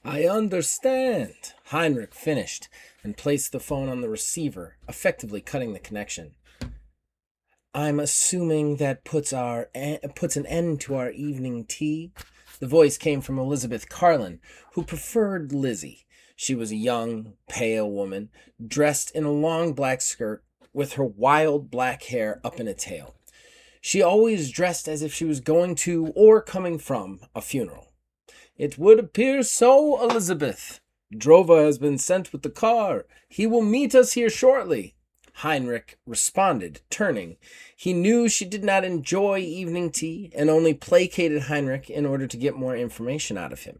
I understand. Heinrich finished and placed the phone on the receiver, effectively cutting the connection. I'm assuming that puts an end to our evening tea. The voice came from Elizabeth Carlin, who preferred Lizzie. She was a young, pale woman, dressed in a long black skirt with her wild black hair up in a tail. She always dressed as if she was going to or coming from a funeral. It would appear so, Elizabeth. Drover has been sent with the car. He will meet us here shortly. Heinrich responded, turning. He knew she did not enjoy evening tea and only placated Heinrich in order to get more information out of him.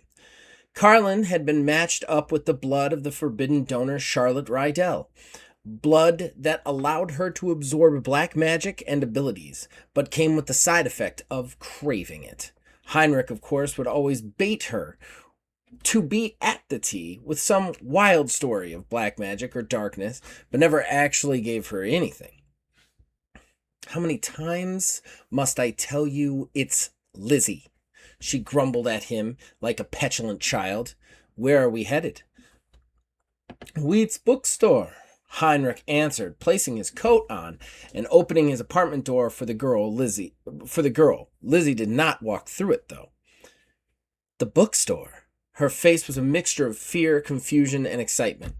Carlin had been matched up with the blood of the forbidden donor Charlotte Rydell. Blood that allowed her to absorb black magic and abilities, but came with the side effect of craving it. Heinrich, of course, would always bait her to be at the tea with some wild story of black magic or darkness, but never actually gave her anything. How many times must I tell you it's Lizzie? She grumbled at him like a petulant child. Where are we headed? Wheat's bookstore, Heinrich answered, placing his coat on and opening his apartment door for the girl. Lizzie did not walk through it, though. The bookstore. Her face was a mixture of fear, confusion, and excitement.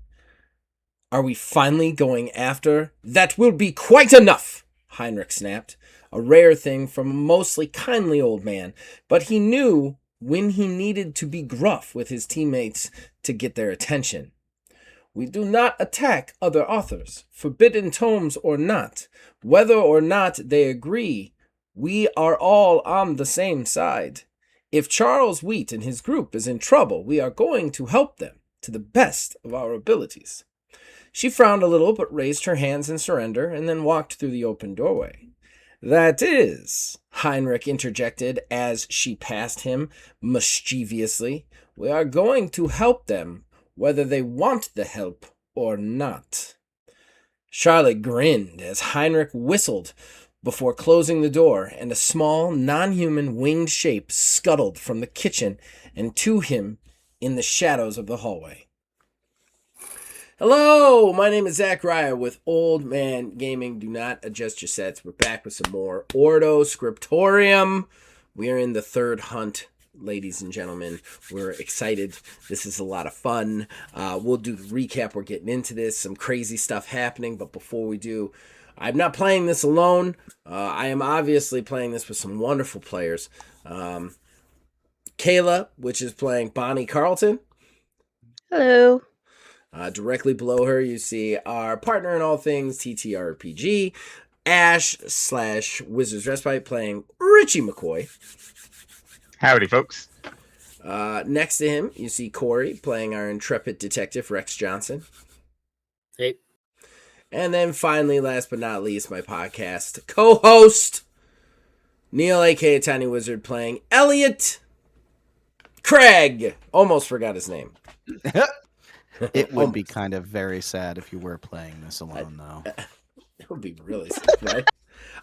Are we finally going after? That will be quite enough, Heinrich snapped, a rare thing from a mostly kindly old man, but he knew when he needed to be gruff with his teammates to get their attention. We do not attack other authors, forbidden tomes or not. Whether or not they agree, we are all on the same side. If Charles Wheat and his group is in trouble, we are going to help them to the best of our abilities. She frowned a little, but raised her hands in surrender, and then walked through the open doorway. That is, Heinrich interjected as she passed him mischievously, we are going to help them whether they want the help or not. Charlotte grinned as Heinrich whistled before closing the door, and a small, non-human winged shape scuttled from the kitchen and to him in the shadows of the hallway. Hello, my name is Zachariah with Old Man Gaming. Do not adjust your sets. We're back with some more Ordo Scriptorium. We are in the third hunt, ladies and gentlemen. We're excited. This is a lot of fun. We'll do the recap. We're getting into this. Some crazy stuff happening. But before we do, I'm not playing this alone. I am obviously playing this with some wonderful players. Kayla, which is playing Bonnie Carlton. Hello. Directly below her, you see our partner in all things, TTRPG, Ash/Wizard's Respite, playing Richie McCoy. Howdy, folks. Next to him, you see Corey playing our intrepid detective, Rex Johnson. Hey. And then finally, last but not least, my podcast co-host, Neil, a.k.a. Tiny Wizard, playing Elliot Craig. Almost forgot his name. It would be kind of very sad if you were playing this alone, though. It would be really sad, right?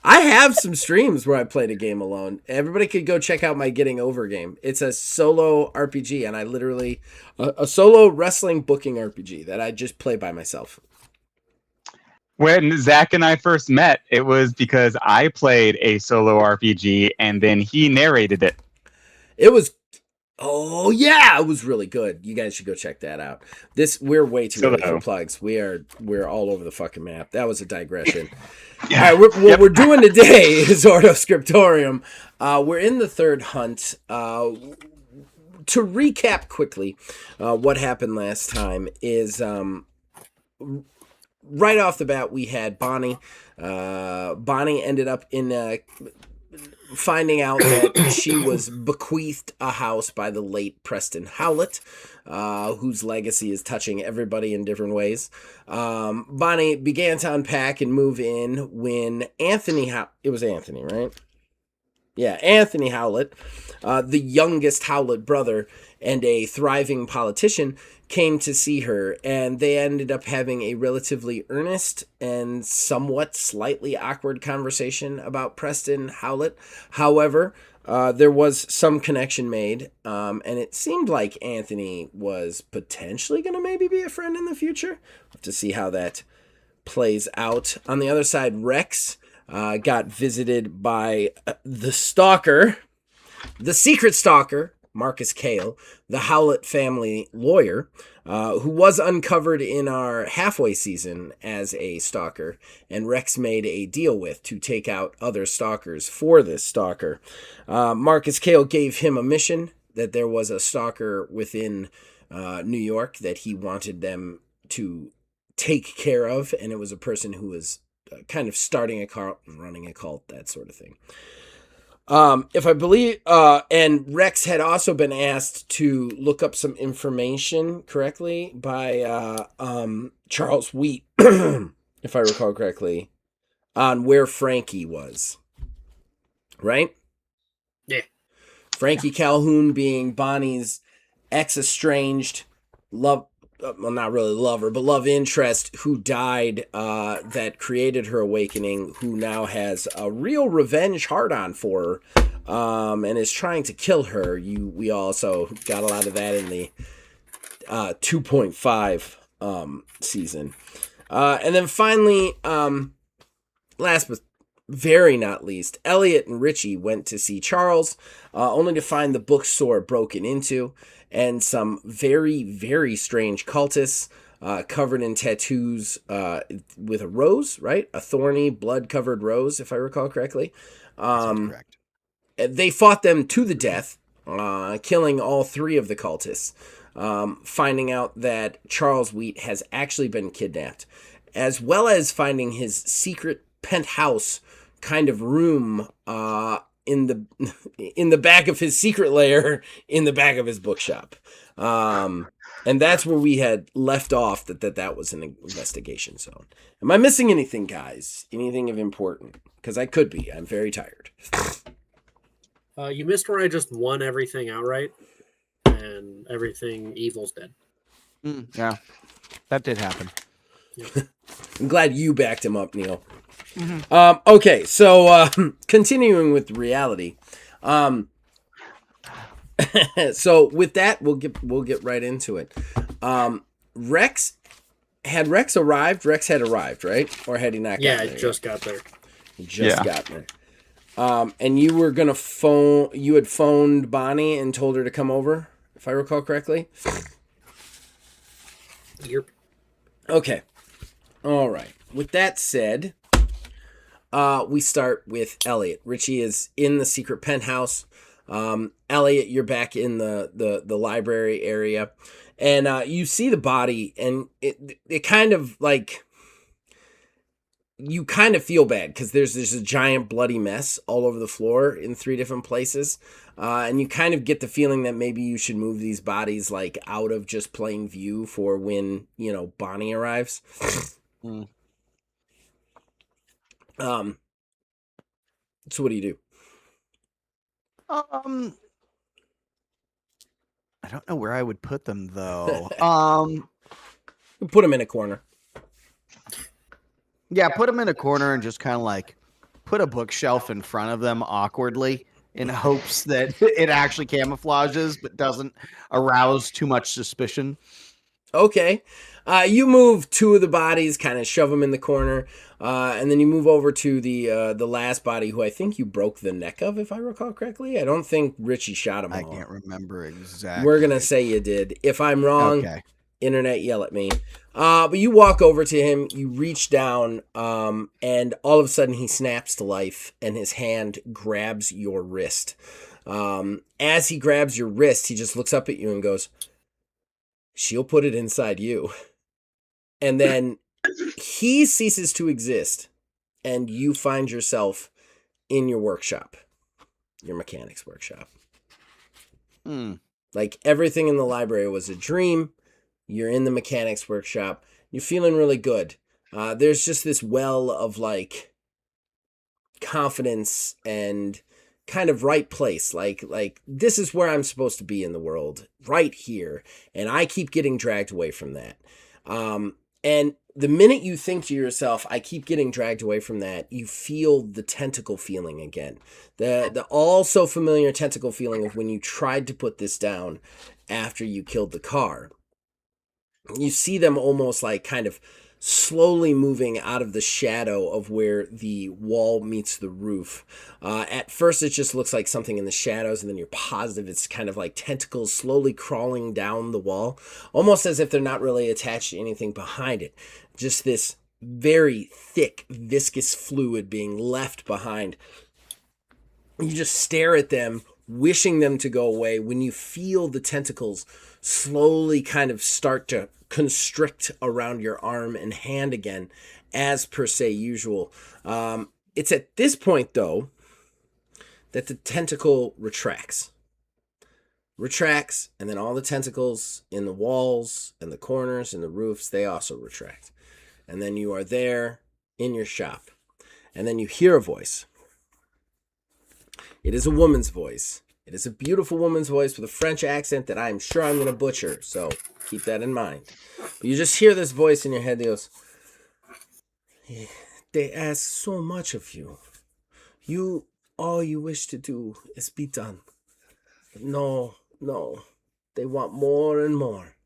I have some streams where I played a game alone. Everybody could go check out my Getting Over game. It's a solo RPG, and I literally... a solo wrestling booking RPG that I just play by myself. When Zach and I first met, it was because I played a solo RPG, and then he narrated it. It was... Oh, yeah, it was really good. You guys should go check that out. We're way too early for plugs. We're all over the fucking map. That was a digression. Yeah. All right, what we're doing today is Ordo Scriptorium. We're in the third hunt. To recap quickly, what happened last time is right off the bat we had Bonnie. Bonnie ended up in finding out that she was bequeathed a house by the late Preston Howlett, whose legacy is touching everybody in different ways. Bonnie began to unpack and move in when it was Anthony, right? Yeah, Anthony Howlett, the youngest Howlett brother and a thriving politician, came to see her, and they ended up having a relatively earnest and somewhat slightly awkward conversation about Preston Howlett. However, there was some connection made, and it seemed like Anthony was potentially going to maybe be a friend in the future. We'll have to see how that plays out. On the other side, Rex got visited by the stalker, the secret stalker, Marcus Cale, the Howlett family lawyer, who was uncovered in our halfway season as a stalker, and Rex made a deal with to take out other stalkers for this stalker. Marcus Cale gave him a mission that there was a stalker within New York that he wanted them to take care of, and it was a person who was kind of starting a cult and running a cult, that sort of thing. If I believe, and Rex had also been asked to look up some information correctly by Charles Wheat, if I recall correctly, on where Frankie was. Right? Yeah. Frankie Calhoun being Bonnie's ex-estranged love, well, not really lover, but love interest who died, that created her awakening, who now has a real revenge hard-on for her, and is trying to kill her. We also got a lot of that in the 2.5 season. And then finally, last but very not least, Elliot and Richie went to see Charles, only to find the bookstore broken into, and some very, very strange cultists covered in tattoos with a rose, right? A thorny, blood-covered rose, if I recall correctly. That's correct. They fought them to the death, killing all three of the cultists, finding out that Charles Wheat has actually been kidnapped, as well as finding his secret penthouse kind of room in the back of his secret lair, in the back of his bookshop. And that's where we had left off, that was an investigation zone. Am I missing anything, guys? Anything of important? Because I could be. I'm very tired. You missed where I just won everything outright, and everything evil's dead. Yeah, that did happen. I'm glad you backed him up, Neil. Mm-hmm. Okay, so continuing with reality. So with that, we'll get right into it. Rex arrived? Rex had arrived, right? Or had he not? Yeah, gotten there I just got there. Got there. And you were gonna phone. You had phoned Bonnie and told her to come over, if I recall correctly. Yep. Okay. All right. With that said, we start with Elliot. Richie is in the secret penthouse. Elliot, you're back in the library area, and you see the body, and it kind of like, you kind of feel bad because there's a giant bloody mess all over the floor in 3 different places, and you kind of get the feeling that maybe you should move these bodies like out of just plain view for when Bonnie arrives. So what do you do? I don't know where I would put them though. Put them in a corner. Yeah, put them in a corner and just kind of like put a bookshelf in front of them awkwardly in hopes that it actually camouflages but doesn't arouse too much suspicion. Okay. You move 2 of the bodies, kind of shove them in the corner, and then you move over to the last body, who I think you broke the neck of, if I recall correctly. I don't think Richie shot him. I can't remember exactly. We're gonna say you did. If I'm wrong, okay. Internet, yell at me. But you walk over to him, you reach down, and all of a sudden he snaps to life, and his hand grabs your wrist. As he grabs your wrist, he just looks up at you and goes, "She'll put it inside you." And then he ceases to exist, and you find yourself in your workshop, your mechanic's workshop. Like everything in the library was a dream. You're in the mechanic's workshop. You're feeling really good. There's just this well of like confidence and kind of right place. Like this is where I'm supposed to be in the world, right here. And I keep getting dragged away from that. And the minute you think to yourself, I keep getting dragged away from that, you feel the tentacle feeling again. The all so familiar tentacle feeling of when you tried to put this down after you killed the car. You see them almost like kind of slowly moving out of the shadow of where the wall meets the roof. At first, it just looks like something in the shadows, and then you're positive it's kind of like tentacles slowly crawling down the wall, almost as if they're not really attached to anything behind it. Just this very thick, viscous fluid being left behind. You just stare at them, wishing them to go away, when you feel the tentacles slowly kind of start to constrict around your arm and hand again, as per se usual. It's at this point, though, that the tentacle retracts, and then all the tentacles in the walls and the corners and the roofs, they also retract. And then you are there in your shop, and then you hear a voice. It is a woman's voice. It is a beautiful woman's voice with a French accent that I'm sure I'm going to butcher, so keep that in mind. But you just hear this voice in your head that goes, they ask so much of you. All you wish to do is be done. No, they want more and more.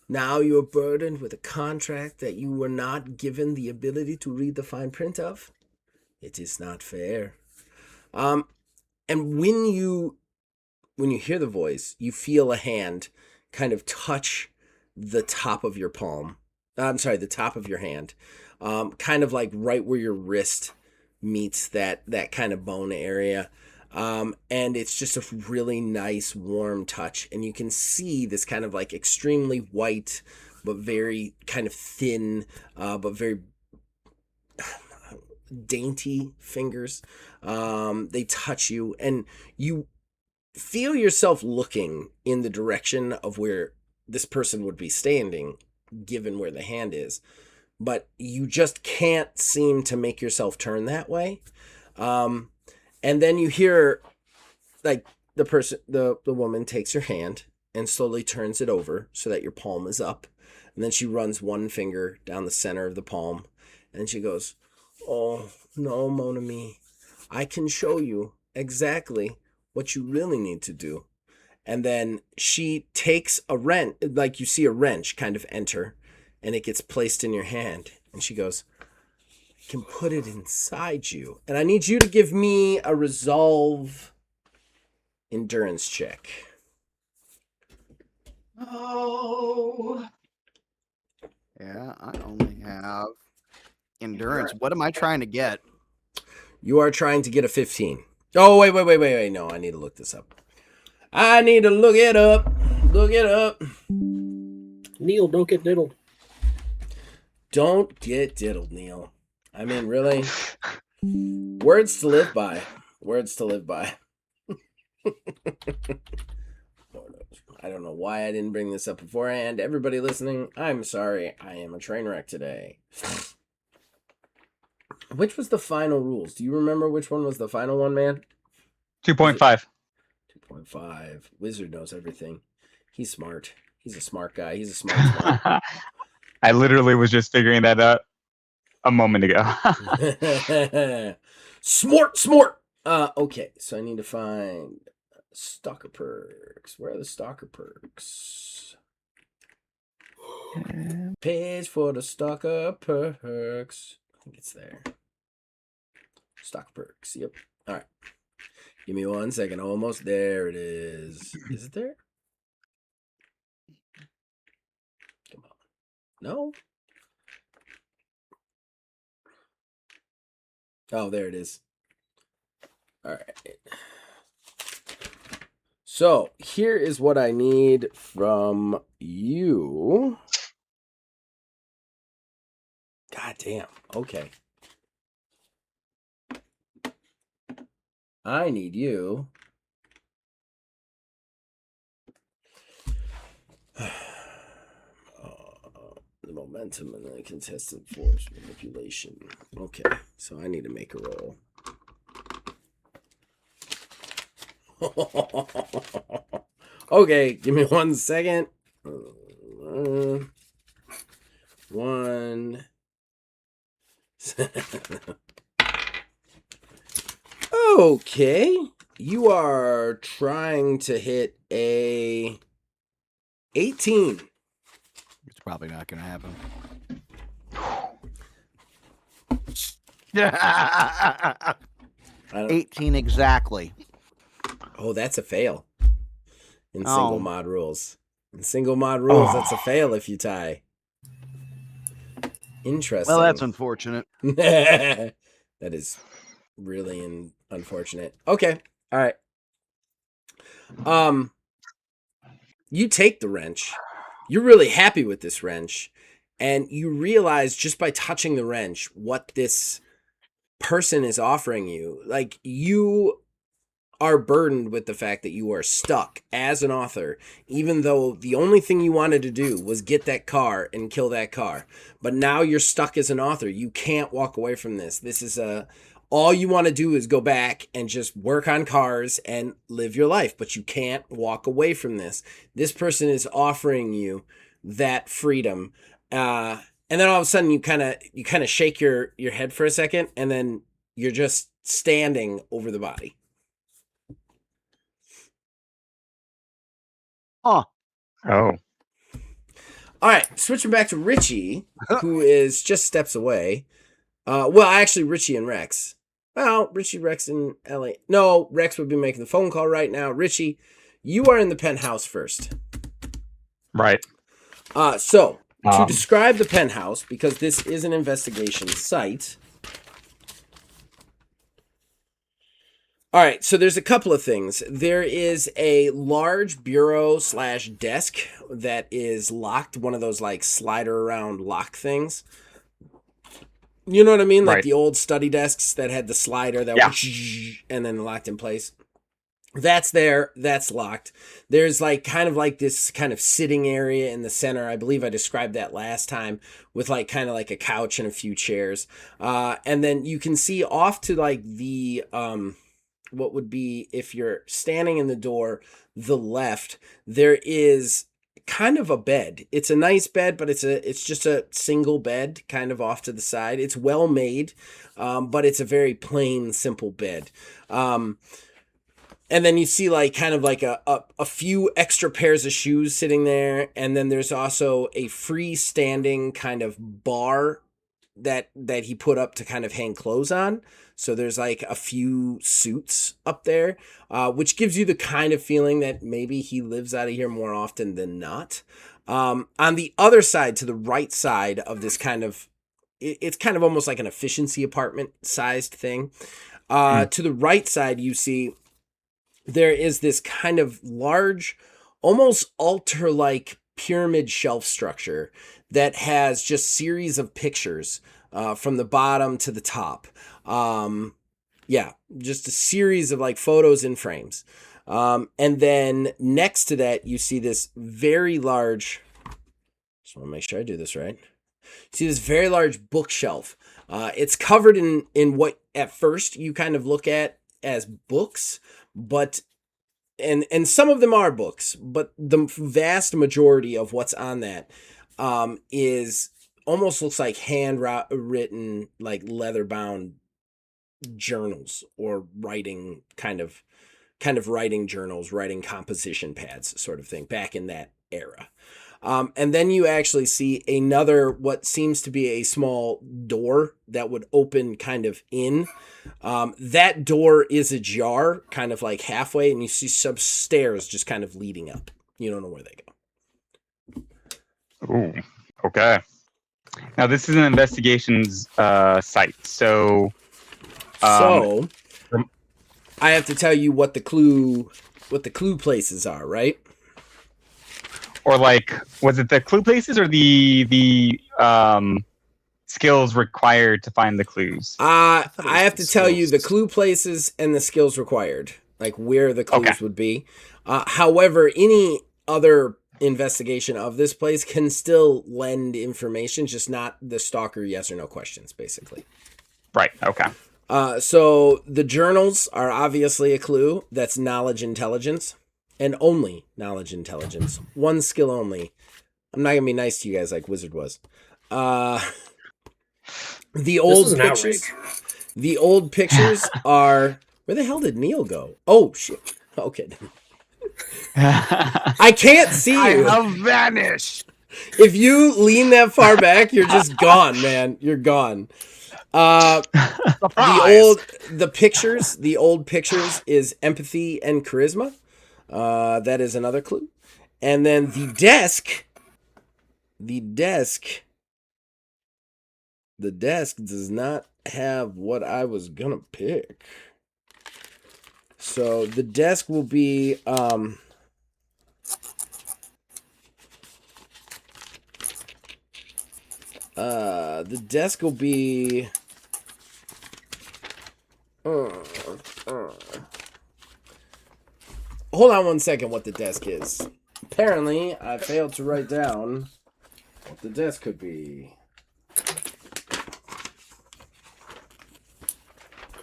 Now you are burdened with a contract that you were not given the ability to read the fine print of. It is not fair. And when you hear the voice, you feel a hand kind of touch the top of your palm. The top of your hand. Kind of like right where your wrist meets that kind of bone area. And it's just a really nice, warm touch. And you can see this kind of like extremely white, but very kind of thin, but very dainty fingers. They touch you, and you feel yourself looking in the direction of where this person would be standing, given where the hand is. But you just can't seem to make yourself turn that way. And then you hear, like, the woman takes your hand and slowly turns it over so that your palm is up. And then she runs one finger down the center of the palm. And she goes, "Oh, no, mon ami. I can show you exactly what you really need to do." And then she takes a wrench, like you see a wrench kind of enter, and it gets placed in your hand. And she goes, "I can put it inside you. And I need you to give me a resolve endurance check." Oh. Yeah, I only have endurance. What am I trying to get? You are trying to get a 15. Oh, wait. No, I need to look this up. I need to look it up. Look it up. Neil, don't get diddled. Don't get diddled, Neil. I mean, really? Words to live by. Words to live by. I don't know why I didn't bring this up beforehand. Everybody listening, I'm sorry. I am a train wreck today. Which was the final rules? Do you remember which one was the final one, man? 2.5. 2.5. Wizard knows everything. He's smart. He's a smart guy. He's a smart. I literally was just figuring that out a moment ago. Smart. Okay, so I need to find stalker perks. Where are the stalker perks? Page for the stalker perks. I think it's there. Stalker perks. Yep. All right. Give me 1 second. Almost there. It is. Is it there? Come on. No. Oh, there it is. All right. So here is what I need from you. God damn. Okay. I need you. The momentum and the contested force manipulation. Okay, so I need to make a roll. Okay, give me 1 second. 1. Okay. You are trying to hit a 18. It's probably not going to happen. 18 exactly. Oh, that's a fail. In Oh. single mod rules. In single mod rules, that's a fail if you tie. Interesting. Well, that's unfortunate. That is really unfortunate. Okay. All right. You take the wrench. You're really happy with this wrench, and you realize just by touching the wrench what this person is offering you. Like, you are burdened with the fact that you are stuck as an author, even though the only thing you wanted to do was get that car and kill that car. But now you're stuck as an author. You can't walk away from this. This is all you want to do is go back and just work on cars and live your life, but you can't walk away from this. This person is offering you that freedom. And then all of a sudden you kind of shake your head for a second, and then you're just standing over the body. Huh. Oh. All right, switching back to Richie, who is just steps away. Well, actually, Richie and Rex. Well, Richie, Rex, and Ellie. No, Rex would be making the phone call right now. Richie, you are in the penthouse first. Right. So, to describe the penthouse, because this is an investigation site. All right, so there's a couple of things. There is a large bureau/desk that is locked, one of those like slider around lock things. You know what I mean? Like the old study desks that had the slider that would and then locked in place. That's there. That's locked. There's like kind of like this kind of sitting area in the center. I believe I described that last time with like kind of like a couch and a few chairs. And then you can see off to like the what would be, if you're standing in the door, the left, there is kind of a bed. It's a nice bed, but it's just a single bed kind of off to the side. It's well made, but it's a very plain, simple bed. And then you see like kind of like a few extra pairs of shoes sitting there. And then there's also a freestanding kind of bar that he put up to kind of hang clothes on. So there's like a few suits up there, which gives you the kind of feeling that maybe he lives out of here more often than not. On the other side, to the right side of this kind of, it's kind of almost like an efficiency apartment sized thing. To the right side, you see there is this kind of large, almost altar-like pyramid shelf structure that has just series of pictures from the bottom to the top. Just a series of like photos in frames. And then next to that, you see this very large, just want to make sure I do this right. See this very large bookshelf. It's covered in what at first you kind of look at as books, but and some of them are books, but the vast majority of what's on that is almost looks like handwritten, like leather bound journals or writing kind of writing journals, writing composition pads sort of thing back in that era. And then you actually see another, what seems to be a small door that would open kind of in. That door is ajar, kind of like halfway, and you see some stairs just kind of leading up. You don't know where they go. Ooh, okay. Now this is an investigations site, so I have to tell you what the clue places are, right? Or like, was it the clue places or the skills required to find the clues? I have to tell you the clue places and the skills required, like where the clues would be. However, any other investigation of this place can still lend information, just not the stalker yes or no questions, basically. Right, okay. So the journals are obviously a clue. That's knowledge intelligence. And only knowledge intelligence. One skill only. I'm not going to be nice to you guys like Wizard was. The This old is an pictures. outrage. The old pictures are. Where the hell did Neil go? Oh shit. Okay. I can't see I you. have vanished. If you lean that far back, you're just gone, man. You're gone. Surprise. The old pictures is empathy and charisma. That is another clue. And then the desk does not have what I was gonna pick. So the desk will be the desk will be hold on one second what the desk is. Apparently, I failed to write down what the desk could be.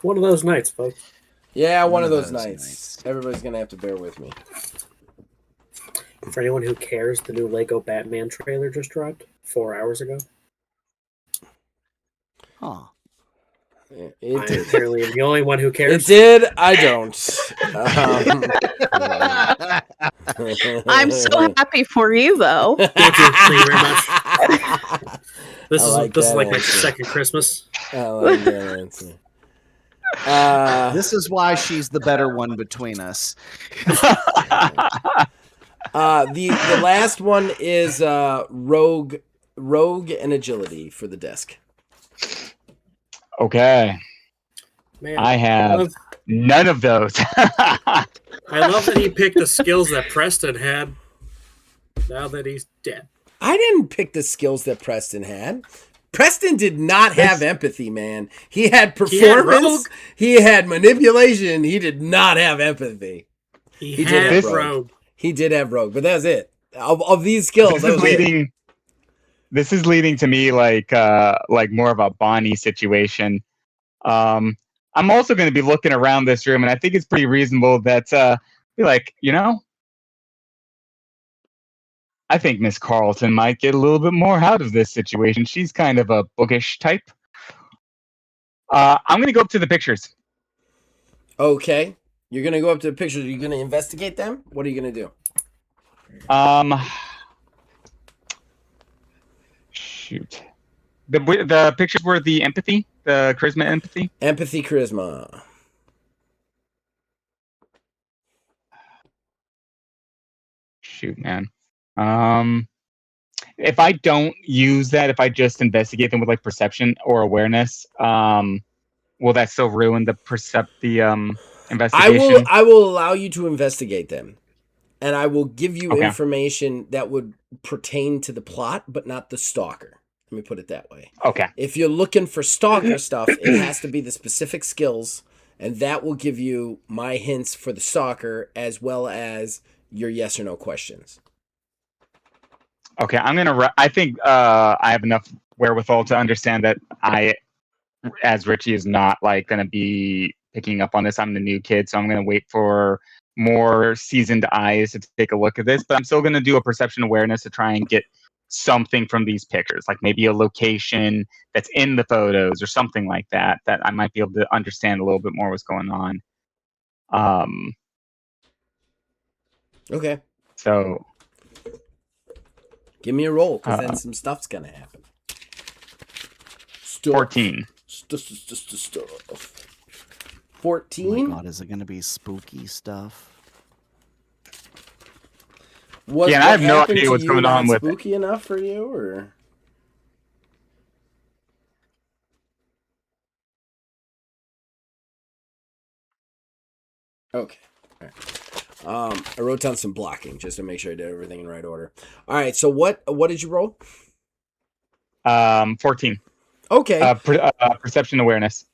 One of those nights, folks. Yeah, one of those nights. Everybody's gonna have to bear with me. For anyone who cares, the new Lego Batman trailer just dropped 4 hours ago. Huh. It I did. apparently am the only one who It cares. did. I don't. I'm so happy for you, though. Thank you. Thank you very much. This I is like this is that like my answer. second Christmas. I like that answer. This is why she's the better one between us. The last one is rogue and agility for the desk. Okay. Man, I have none of those. I love that he picked the skills that Preston had. Now that he's dead. I didn't pick the skills that Preston had. Preston did not have empathy, man. He had performance. He had manipulation. He did not have empathy. He did had have rogue. He did have rogue, but that's it. Of these skills, that was it. This is leading to me like more of a Bonnie situation. I'm also going to be looking around this room, and I think it's pretty reasonable that be like, I think Miss Carlton might get a little bit more out of this situation. She's kind of a bookish type. I'm going to go up to the pictures. Okay. You're going to go up to the pictures. Are you going to investigate them? What are you going to do? Shoot. The pictures were the empathy, the charisma empathy? Empathy, charisma. Shoot, man. If I don't use that, if I just investigate them with like perception or awareness, will that still ruin the investigation? I will allow you to investigate them, and I will give you Okay. information that would pertain to the plot, but not the stalker. Let me put it that way. Okay. If you're looking for stalker stuff, it has to be the specific skills, and that will give you my hints for the stalker as well as your yes or no questions. Okay, I think I have enough wherewithal to understand that as Richie is not like going to be picking up on this. I'm the new kid, so I'm going to wait for more seasoned eyes to take a look at this. But I'm still going to do a perception awareness to try and get something from these pictures, like maybe a location that's in the photos or something like that I might be able to understand a little bit more what's going on. Okay. So give me a roll, because then some stuff's going to happen. 14. Stuff. Oh 14? my God, is it going to be spooky stuff? Was Yeah, what I have no happened idea to what's you going not on with it. spooky enough for you, or? Okay. All right. I wrote down some blocking just to make sure I did everything in right order. All right. So what did you roll? 14. Okay. Perception awareness.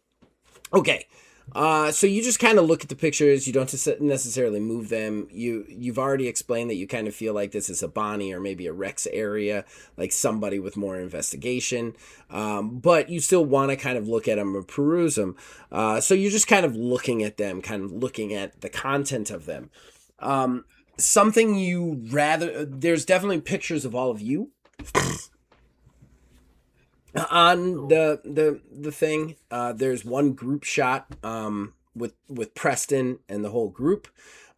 Okay. So you just kind of look at the pictures. You don't necessarily move them. You've already explained that you kind of feel like this is a Bonnie or maybe a Rex area, like somebody with more investigation. But you still want to kind of look at them or peruse them. So you're just kind of looking at them, kind of looking at the content of them. There's definitely pictures of all of you. On the thing, there's one group shot with Preston and the whole group,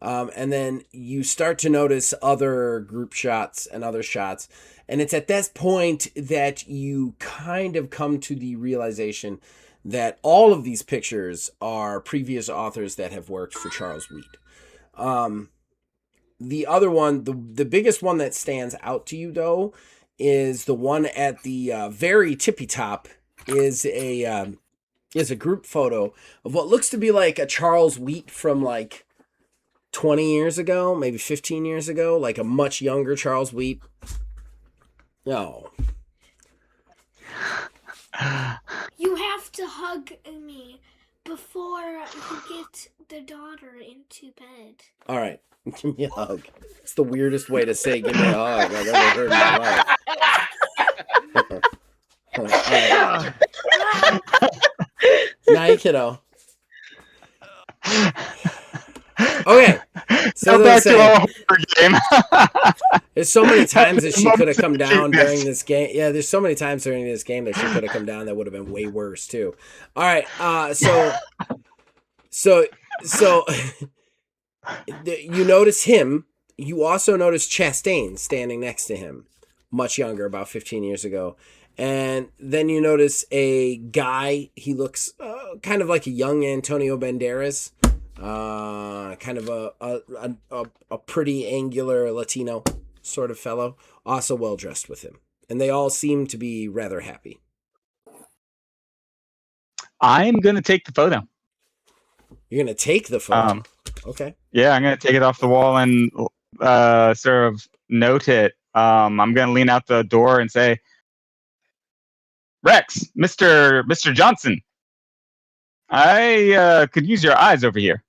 and then you start to notice other group shots and other shots, and it's at this point that you kind of come to the realization that all of these pictures are previous authors that have worked for Charles Wheat. The other one, the biggest one that stands out to you though, is the one at the very tippy top is a group photo of what looks to be like a Charles Wheat from like 20 years ago, maybe 15 years ago, like a much younger Charles Wheat. No. You have to hug me before you get the daughter into bed. All right. Give me a hug. It's the weirdest way to say give me a hug I've ever heard in my life. All right. Night, kiddo. Okay. So Go back to our horror game. there's so many times that she could have come down during this game. Yeah, there's so many times during this game that she could have come down that would have been way worse too. All right. So you notice him. You also notice Chastain standing next to him, much younger, about 15 years ago. And then you notice a guy. He looks kind of like a young Antonio Banderas, kind of a pretty angular Latino sort of fellow, also well dressed with him. And they all seem to be rather happy. I'm gonna take the photo. You're gonna take the photo. Okay. Yeah, I'm gonna take it off the wall and sort of note it. I'm gonna lean out the door and say, Rex, Mr. Johnson, I could use your eyes over here.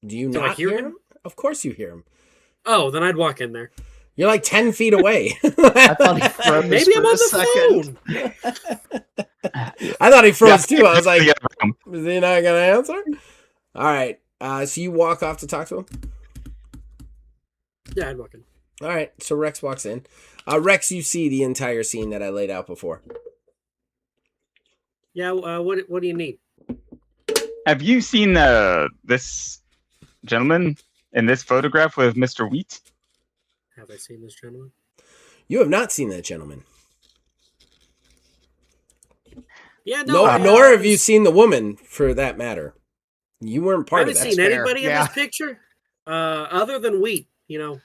Do you Do I not hear hear him? him? Of course you hear him. Oh, then I'd walk in there. You're like 10 feet away. I thought he froze Maybe I'm for on a the second. phone. I thought he froze too. I was like, Yeah. is he not going to answer? All right. So you walk off to talk to him? Yeah, I'd walk in. All right. So Rex walks in. Rex, you see the entire scene that I laid out before. Yeah, what do you need? Have you seen this gentleman in this photograph with Mr. Wheat? Have I seen this gentleman? You have not seen that gentleman. Yeah, no. Nor have you seen the woman, for that matter. You weren't I part of haven't that. seen fair. anybody in Yeah. this picture, other than Wheat. You know.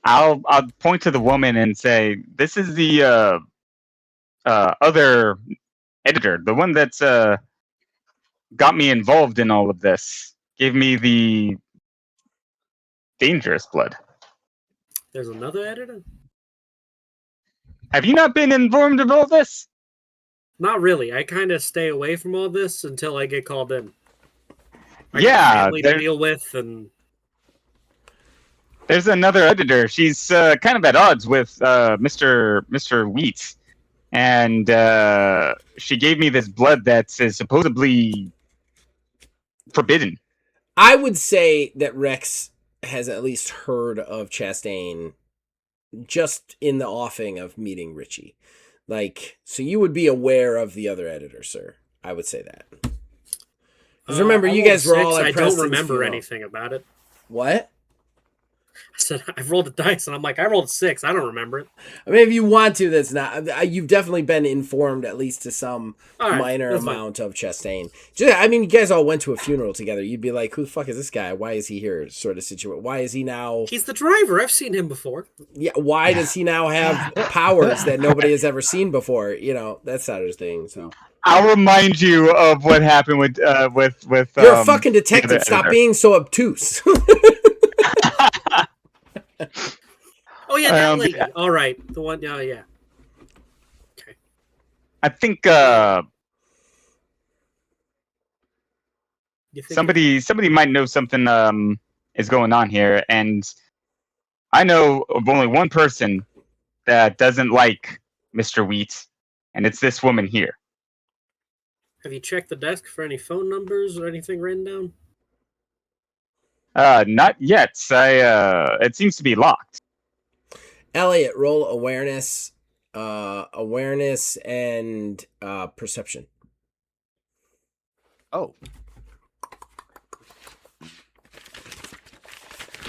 I'll point to the woman and say, "This is the other editor, the one that's got me involved in all of this, gave me the dangerous blood." There's another editor. Have you not been informed of all this? Not really. I kind of stay away from all this until I get called in. I got Yeah, family to deal with, and there's another editor. She's kind of at odds with Mr. Wheat, and she gave me this blood that is supposedly forbidden. I would say that Rex has at least heard of Chastain just in the offing of meeting Richie. Like, so you would be aware of the other editor, sir. I would say that. Because remember, I you rolled guys were all 6. at I Preston's don't remember funeral. anything about it. What? I said I've rolled the dice, and I'm like, I rolled 6. I don't remember it. I mean, if you want to, that's not. You've definitely been informed at least to some All right, minor that's fine. amount of Chastain. I mean, you guys all went to a funeral together. You'd be like, "Who the fuck is this guy? Why is he here?" Sort of situation. Why is he now? He's the driver. I've seen him before. Yeah. Why does he now have powers that nobody has ever seen before? You know, that sort of thing. So I'll remind you of what happened with you're a fucking the detective. other Stop editor. being so obtuse. Oh yeah, that lady. yeah. All right, the one. Oh yeah. Okay. I think You think somebody might know something is going on here, and I know of only one person that doesn't like Mr. Wheat, and it's this woman here. Have you checked the desk for any phone numbers or anything written down? Not yet. It seems to be locked. Elliot, roll awareness, and perception. Oh.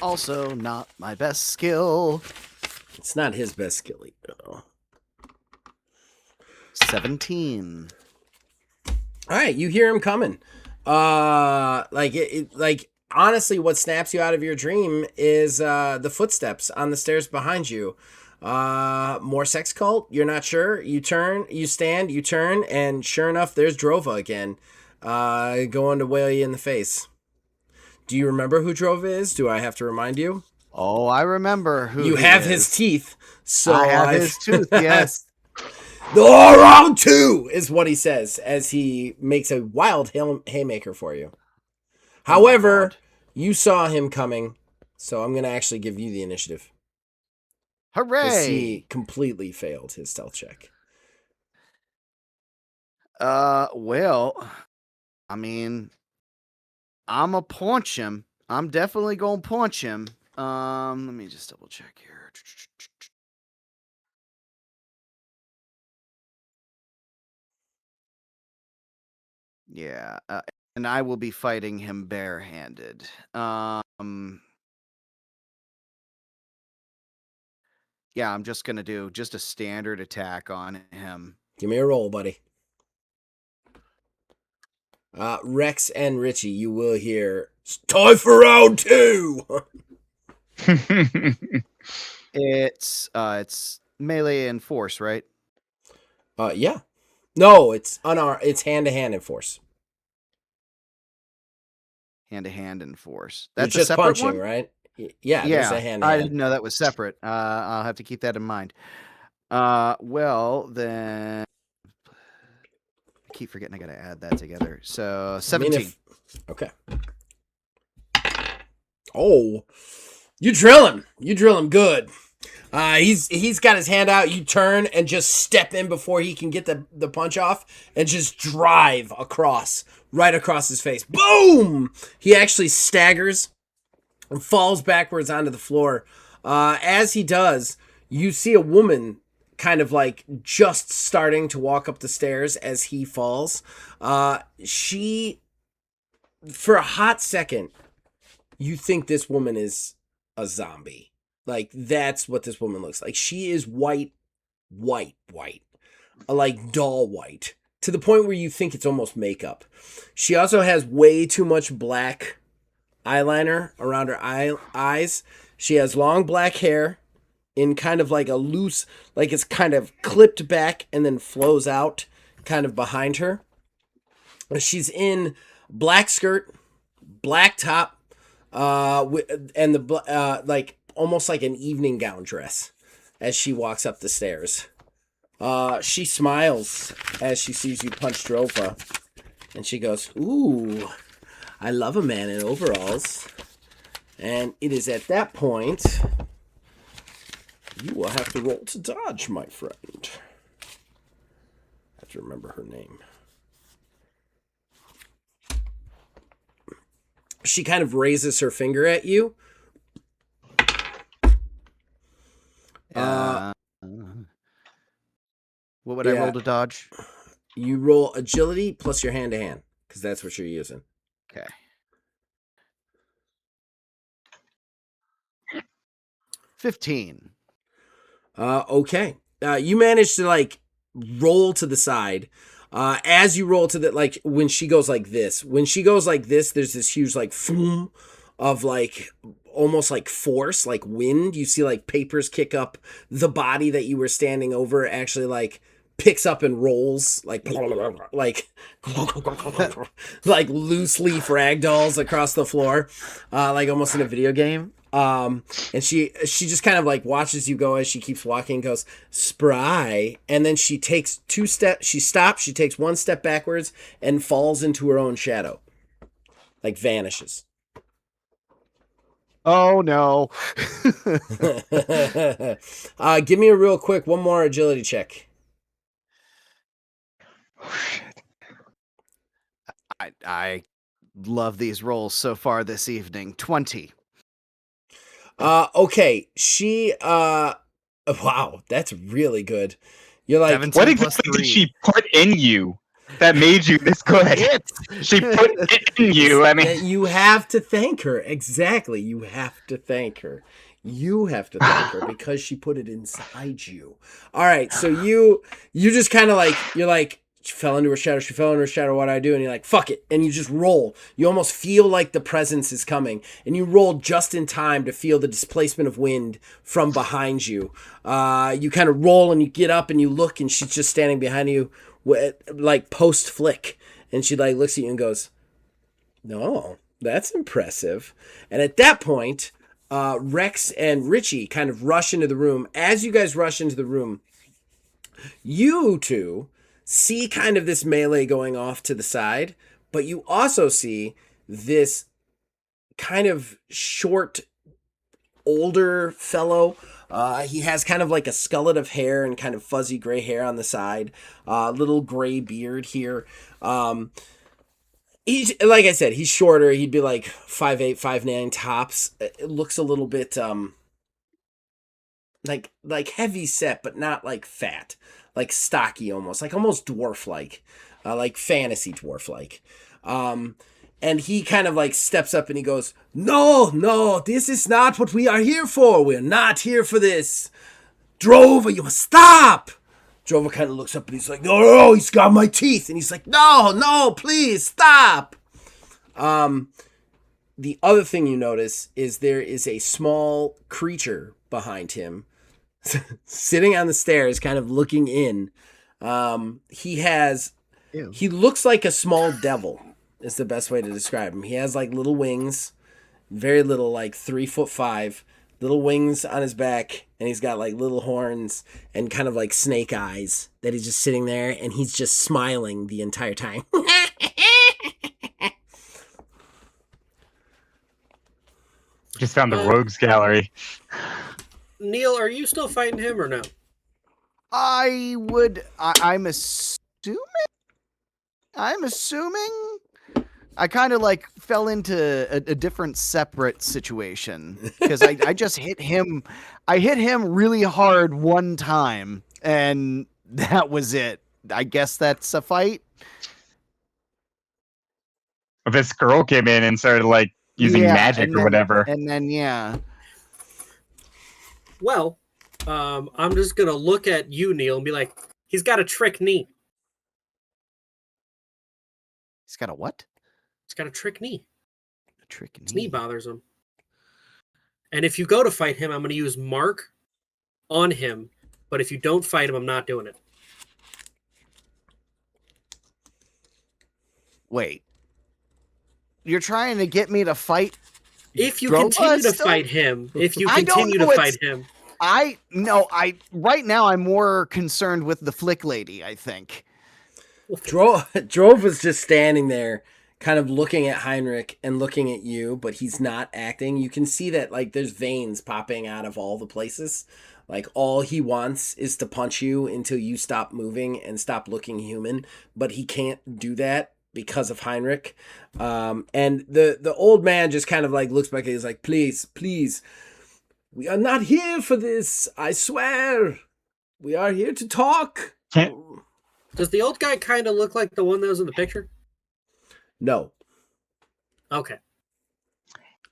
Also, not my best skill. It's not his best skill either. 17. All right, you hear him coming. Like honestly, what snaps you out of your dream is the footsteps on the stairs behind you. More sex cult. You're not sure. You turn, you stand, you turn, and sure enough, there's Drova again, going to whale you in the face. Do you remember who Drova is? Do I have to remind you? Oh, I remember who You he have is. his teeth. So I have his tooth, yes. The round two is what he says as he makes a wild haymaker for you. However, God. you saw him coming, so I'm going to actually give you the initiative. Because he Hooray! completely failed his stealth check. Well, I mean, I'm a punch him. I'm definitely gonna punch him. Let me just double check here. Yeah, and I will be fighting him barehanded. Yeah, I'm just gonna do just a standard attack on him. Give me a roll, buddy. Rex and Richie, you will hear, "It's time for round two!" It's melee and force, right? Yeah. No, it's unarmed. It's hand-to-hand in force. Hand to hand and force. You're That's just a separate punching, one? right? Yeah, there's a hand-to-hand. I didn't know that was separate. I'll have to keep that in mind. Well, then I keep forgetting I got to add that together. So 17. Okay. Oh, you drill him. You drill him good. He's got his hand out. You turn and just step in before he can get the punch off and just drive right across his face. Boom! He actually staggers and falls backwards onto the floor. As he does, you see a woman kind of like just starting to walk up the stairs as he falls. She, for a hot second, you think this woman is a zombie. Like, that's what this woman looks like. She is white, like doll white, to the point where you think it's almost makeup. She also has way too much black eyeliner around her eyes. She has long black hair in kind of like a loose, like it's kind of clipped back and then flows out kind of behind her. She's in black skirt, black top, and the like almost like an evening gown dress as she walks up the stairs. She smiles as she sees you punch Drova, and she goes, "Ooh, I love a man in overalls." And it is at that point you will have to roll to dodge, my friend. I have to remember her name. She kind of raises her finger at you. What would I roll to dodge? You roll agility plus your hand-to-hand, because that's what you're using. Okay. 15. Okay. You manage to like roll to the side. As you roll to the, like when she goes like this, there's this huge like foom of like almost like force, like wind. You see like papers kick up. The body that you were standing over actually like picks up and rolls like like loose leaf ragdolls across the floor, like almost in a video game. And she just kind of like watches you go as she keeps walking, goes spry, and then she takes 2 steps. She stops. She takes 1 step backwards and falls into her own shadow, like vanishes. Oh no! Give me a real quick one more agility check. I love these rolls so far this evening. 20. Okay, she wow, that's really good. You're like 17 What plus exactly did 3. she put in you that made you this good? She put it in you. I mean, you have to thank her. Exactly. You have to thank her. You have to thank her because she put it inside you. All right, so you just kind of like you're like she fell into her shadow. She fell into her shadow. What do I do? And you're like fuck it, and you just roll. You almost feel like the presence is coming, and you roll just in time to feel the displacement of wind from behind you. You kind of roll and you get up and you look, and she's just standing behind you, like post flick, and she like looks at you and goes, "No, that's impressive." And at that point, Rex and Richie kind of rush into the room. As you guys rush into the room, you two see kind of this melee going off to the side, but you also see this kind of short, older fellow. He has kind of like a skullet of hair and kind of fuzzy gray hair on the side, little gray beard here. He's, like I said, he's shorter. He'd be like 5'8", 5'9" tops. It looks a little bit like heavy set, but not like fat, like stocky almost dwarf like fantasy dwarf like. And he kind of like steps up and he goes, "No, this is not what we are here for. We're not here for this. Drover, you must stop." Drover kind of looks up and he's like, "No, he's got my teeth." And he's like, No, please stop. The other thing you notice is there is a small creature behind him sitting on the stairs, kind of looking in. He looks like a small devil is the best way to describe him. He has like little wings, very little, like 3'5", little wings on his back, and he's got like little horns and kind of like snake eyes that he's just sitting there and he's just smiling the entire time. just found the rogues gallery. Neil, are you still fighting him or no? I'm assuming I kind of like fell into a different separate situation because I just hit him. I hit him really hard one time and that was it. I guess that's a fight. This girl came in and started like using magic or whatever. And then, yeah. Well, I'm just going to look at you, Neil, and be like, he's got a trick knee. He's got a what? He's got a trick knee. A trick knee. His knee bothers him. And if you go to fight him, I'm going to use Mark on him. But if you don't fight him, I'm not doing it. Wait. You're trying to get me to fight? If you continue to fight him, right now I'm more concerned with the flick lady, I think. Drove was just standing there kind of looking at Heinrich and looking at you, but he's not acting. You can see that like there's veins popping out of all the places. Like all he wants is to punch you until you stop moving and stop looking human, but he can't do that because of Heinrich. And the old man just kind of like looks back and he's like, please, we are not here for this. I swear. We are here to talk. Does the old guy kind of look like the one that was in the picture? No. Okay.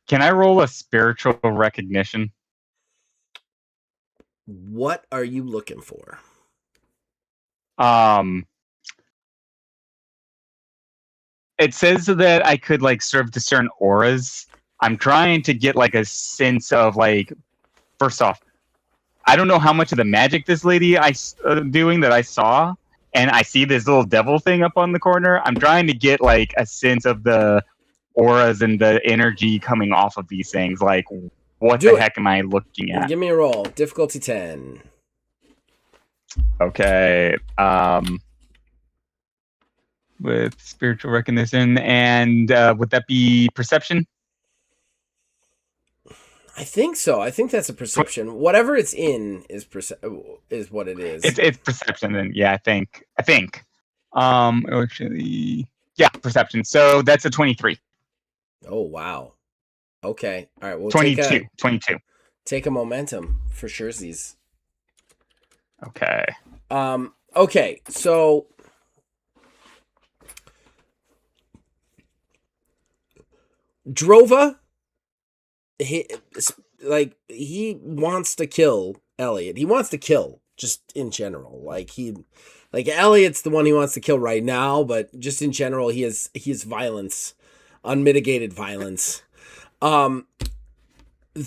Can I roll a spiritual recognition? What are you looking for? It says that I could like sort of discern auras. I'm trying to get like a sense of like, first off, I don't know how much of the magic this lady doing that I saw, and I see this little devil thing up on the corner. I'm trying to get like a sense of the auras and the energy coming off of these things. Like, what the heck am I looking at? Give me a roll. Difficulty 10. Okay. With spiritual recognition, and would that be perception? I think so. I think that's a perception. Whatever it's in is what it is. It's perception, then. Yeah, I think. Actually, yeah, perception. So that's a 23. Oh wow. Okay. All right. We'll 22. 22. take a momentum for surezies. Okay. Okay. So Drova, he wants to kill Elliot. He wants to kill just in general. Like Elliot's the one he wants to kill right now, but just in general, he has violence, unmitigated violence. The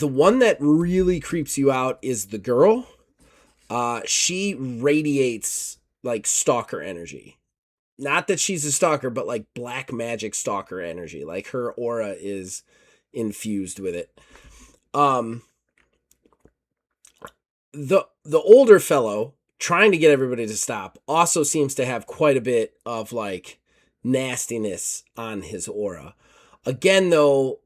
one that really creeps you out is the girl. She radiates like stalker energy. Not that she's a stalker, but like black magic stalker energy. Like her aura is infused with it. The older fellow trying to get everybody to stop also seems to have quite a bit of like nastiness on his aura. Again, though,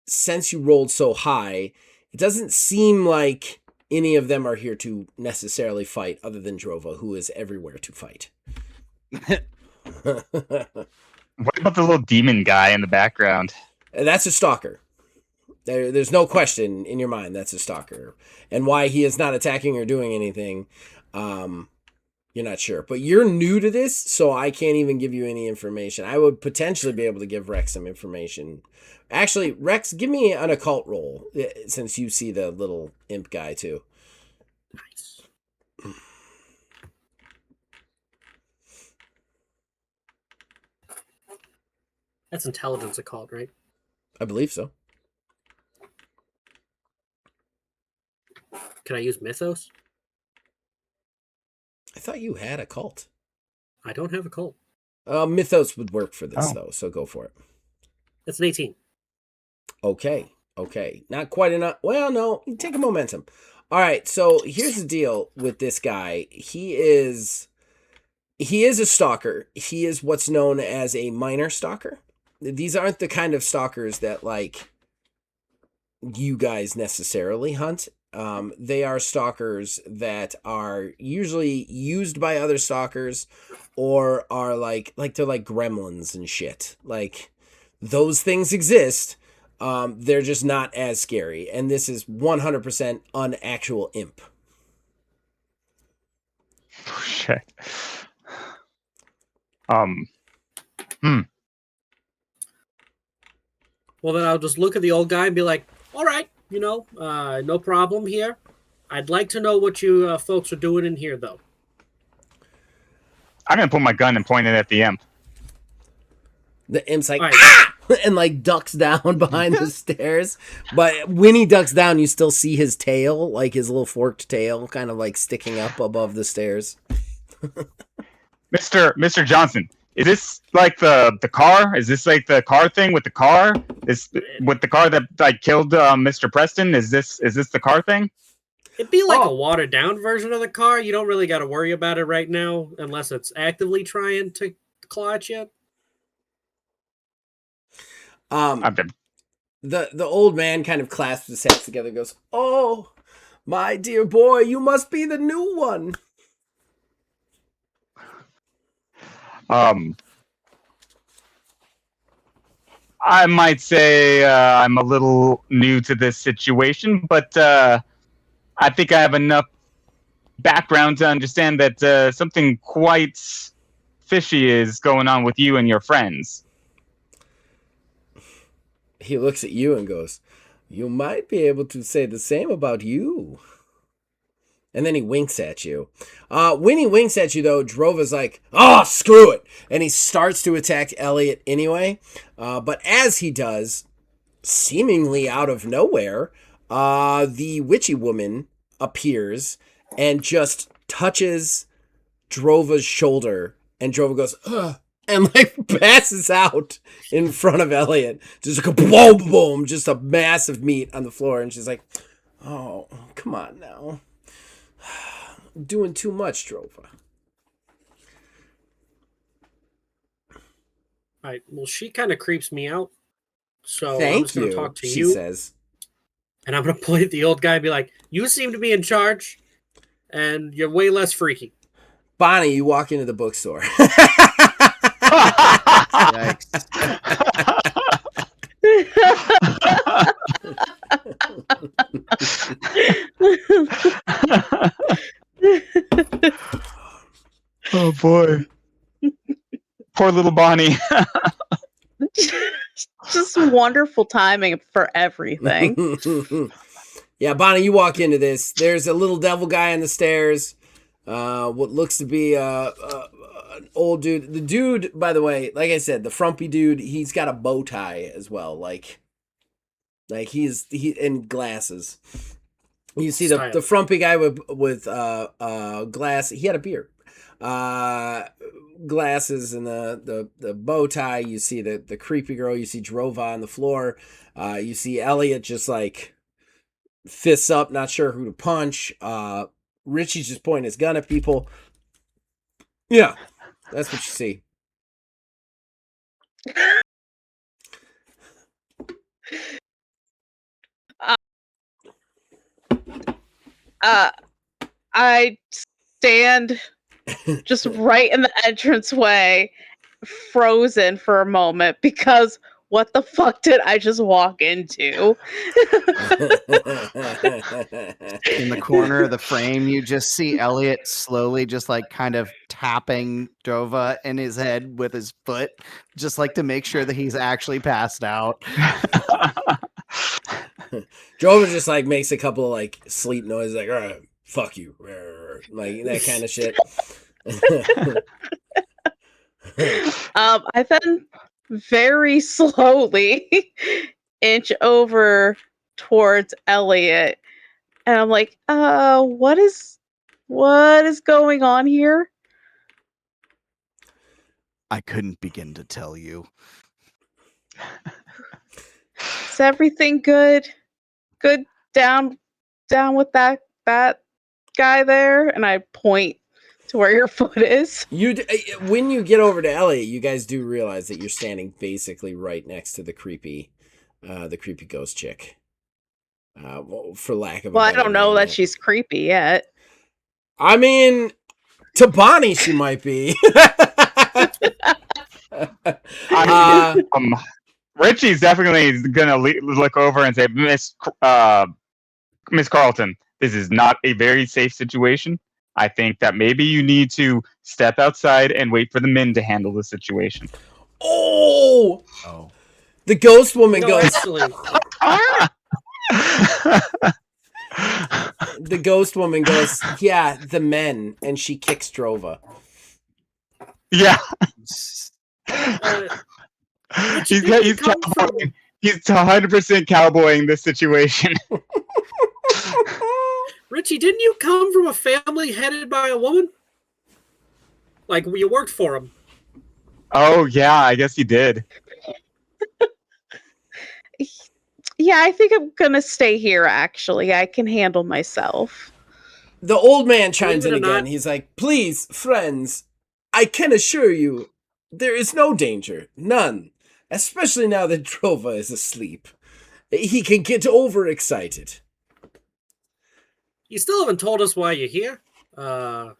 since you rolled so high, it doesn't seem like any of them are here to necessarily fight other than Drova, who is everywhere to fight. What about the little demon guy in the background? That's a stalker. There's no question in your mind that's a stalker. And why he is not attacking or doing anything, you're not sure. But you're new to this, so I can't even give you any information. I would potentially be able to give Rex some information. Actually, Rex, give me an occult roll, since you see the little imp guy too. Nice. That's intelligence occult, right? I believe so. Can I use mythos? I thought you had a cult. I don't have a cult. Mythos would work for this, Oh. though, so go for it. That's an 18. Okay. Not quite enough. Well, no, you take a momentum. All right, so here's the deal with this guy. He is a stalker. He is what's known as a minor stalker. These aren't the kind of stalkers that, like, you guys necessarily hunt. They are stalkers that are usually used by other stalkers, or are like they're like gremlins and shit. Like, those things exist. They're just not as scary. And this is 100% an actual imp. Oh, shit. Well, then I'll just look at the old guy and be like, all right, no problem here. I'd like to know what you folks are doing in here, though. I'm gonna pull my gun and point it at the imp. The imp's like, Right. ah! And like ducks down behind the stairs. But when he ducks down, you still see his tail, like his little forked tail, kind of like sticking up above the stairs. Mr. Johnson, is this like the car? Is this like the car thing with the car? Is with the car that like killed Mr. Preston? Is this the car thing? It'd be like a watered down version of the car. You don't really got to worry about it right now unless it's actively trying to claw at you. The old man kind of clasps his hands together and goes, "Oh, my dear boy, you must be the new one." I might say I'm a little new to this situation, but I think I have enough background to understand that something quite fishy is going on with you and your friends. He looks at you and goes, "You might be able to say the same about you." And then he winks at you. When he winks at you, though, Drova's like, "Oh, screw it!" And he starts to attack Elliot anyway. But as he does, seemingly out of nowhere, the witchy woman appears and just touches Drova's shoulder. And Drova goes, "Ugh," and like passes out in front of Elliot. Just like a boom, boom, just a mass of meat on the floor. And she's like, "Oh, come on now. Doing too much, Drova." All right. Well, she kind of creeps me out. So I'm Thank just going to you, talk to she you. says. And I'm going to point at the old guy and be like, you seem to be in charge, and you're way less freaky. Bonnie, you walk into the Yikes. boy. Poor little Bonnie. Just wonderful timing for everything. Yeah, Bonnie, you walk into this. There's a little devil guy on the stairs. What looks to be an old dude. The dude, by the way, like I said, the frumpy dude, he's got a bow tie as well. Like he and glasses. You see the frumpy guy with glass. He had a beard. Glasses and the bow tie. You see the creepy girl. You see Drova on the floor. You see Elliot just like fists up, not sure who to punch. Richie's just pointing his gun at people. Yeah, that's what you see. I stand just right in the entranceway, frozen for a moment, because what the fuck did I just walk into? In the corner of the frame, you just see Elliot slowly just like kind of tapping Drova in his head with his foot, just like to make sure that he's actually passed out. Drova just like makes a couple of like sleep noises, like, all right, fuck you. Like that kind of shit. I then very slowly inch over towards Elliot, and I'm like, what is going on here? I couldn't begin to tell you. Is everything good? Good down with that guy there? And I point to where your foot is. When you get over to Elliot, you guys do realize that you're standing basically right next to the creepy ghost chick. For lack of a I better don't know name. that she's creepy yet. I mean, to Bonnie, she might be. Richie's definitely gonna look over and say, Miss Carlton, this is not a very safe situation. I think that maybe you need to step outside and wait for the men to handle the situation. Oh. The ghost woman goes. Actually, The ghost woman goes, yeah, the men, and she kicks Drova. Yeah. He's cowboying. He's 100% cowboying this situation. Richie, didn't you come from a family headed by a woman? Like, you worked for him. Oh, yeah, I guess he did. Yeah, I think I'm gonna stay here, actually. I can handle myself. The old man chimes in Believe it or again. not- He's like, please, friends, I can assure you, there is no danger. None. Especially now that Drova is asleep. He can get overexcited. You still haven't told us why you're here. I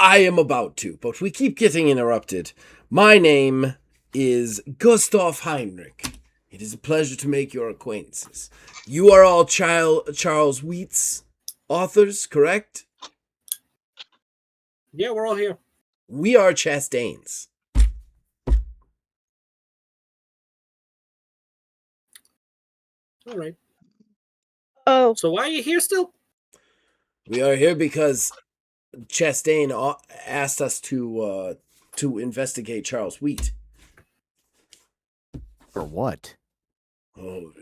am about to, but we keep getting interrupted. My name is Gustav Heinrich. It is a pleasure to make your acquaintances. You are all Charles Wheat's authors, correct? Yeah, we're all here. We are Chastains. All right. Oh, So why are you here still? We are here because Chastain asked us to investigate Charles Wheat. For what? Oh,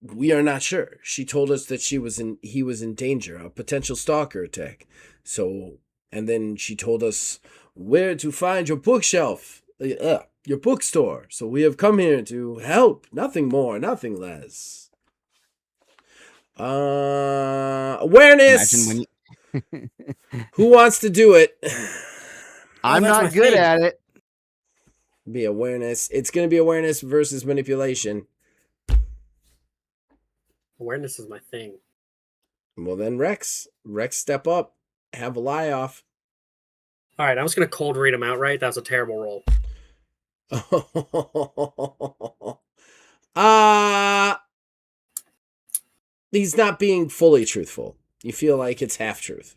we are not sure. She told us that he was in danger, a potential stalker attack. So, and then she told us where to find your bookshelf, your bookstore. So we have come here to help. Nothing more, nothing less. Awareness. Imagine when Who wants to do it? I'm that's my not good thing. at it. Be awareness. It's going to be awareness versus manipulation. Awareness is my thing. Well, then Rex, step up. Have a lie off. All right, I was going to cold read him outright. That was a terrible roll. He's not being fully truthful. You feel like it's half truth.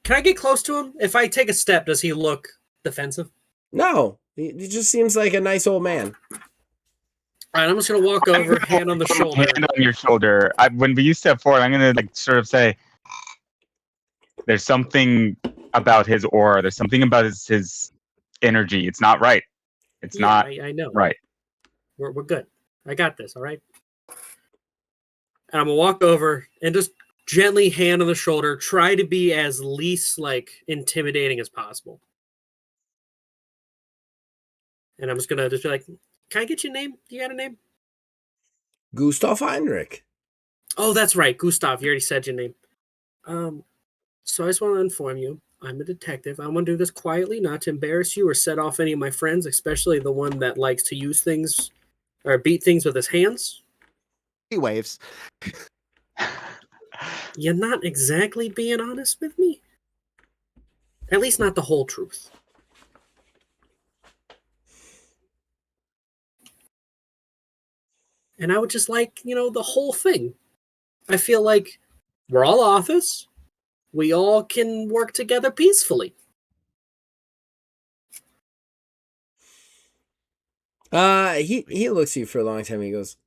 Can I get close to him? If I take a step, does he look defensive? No, he just seems like a nice old man. All right, I'm just gonna walk over, hand on the shoulder. Hand on your shoulder. When you step forward, I'm gonna like sort of say, "There's something about his aura. There's something about his energy. It's not right. It's not I know. right." We're good. I got this. All right. And I'm gonna walk over and just gently hand on the shoulder. Try to be as least like intimidating as possible. And I'm just gonna be like, "Can I get your name? You got a name?" Gustav Heinrich. Oh, that's right, Gustav. You already said your name. So I just want to inform you, I'm a detective. I want to do this quietly, not to embarrass you or set off any of my friends, especially the one that likes to use things or beat things with his hands. He waves. You're not exactly being honest with me. At least not the whole truth. And I would just like, the whole thing. I feel like we're all office. We all can work together peacefully. He looks at you for a long time. He goes,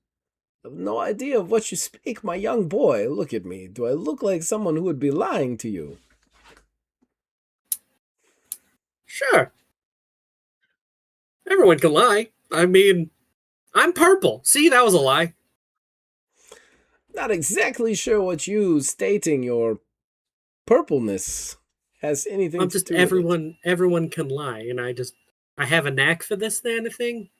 "I have no idea of what you speak, my young boy. Look at me. Do I look like someone who would be lying to you?" Sure. Everyone can lie. I mean, I'm purple. See, that was a lie. Not exactly sure what you stating your purpleness has anything I'm to just do with it. everyone can lie, and I have a knack for this kind of thing.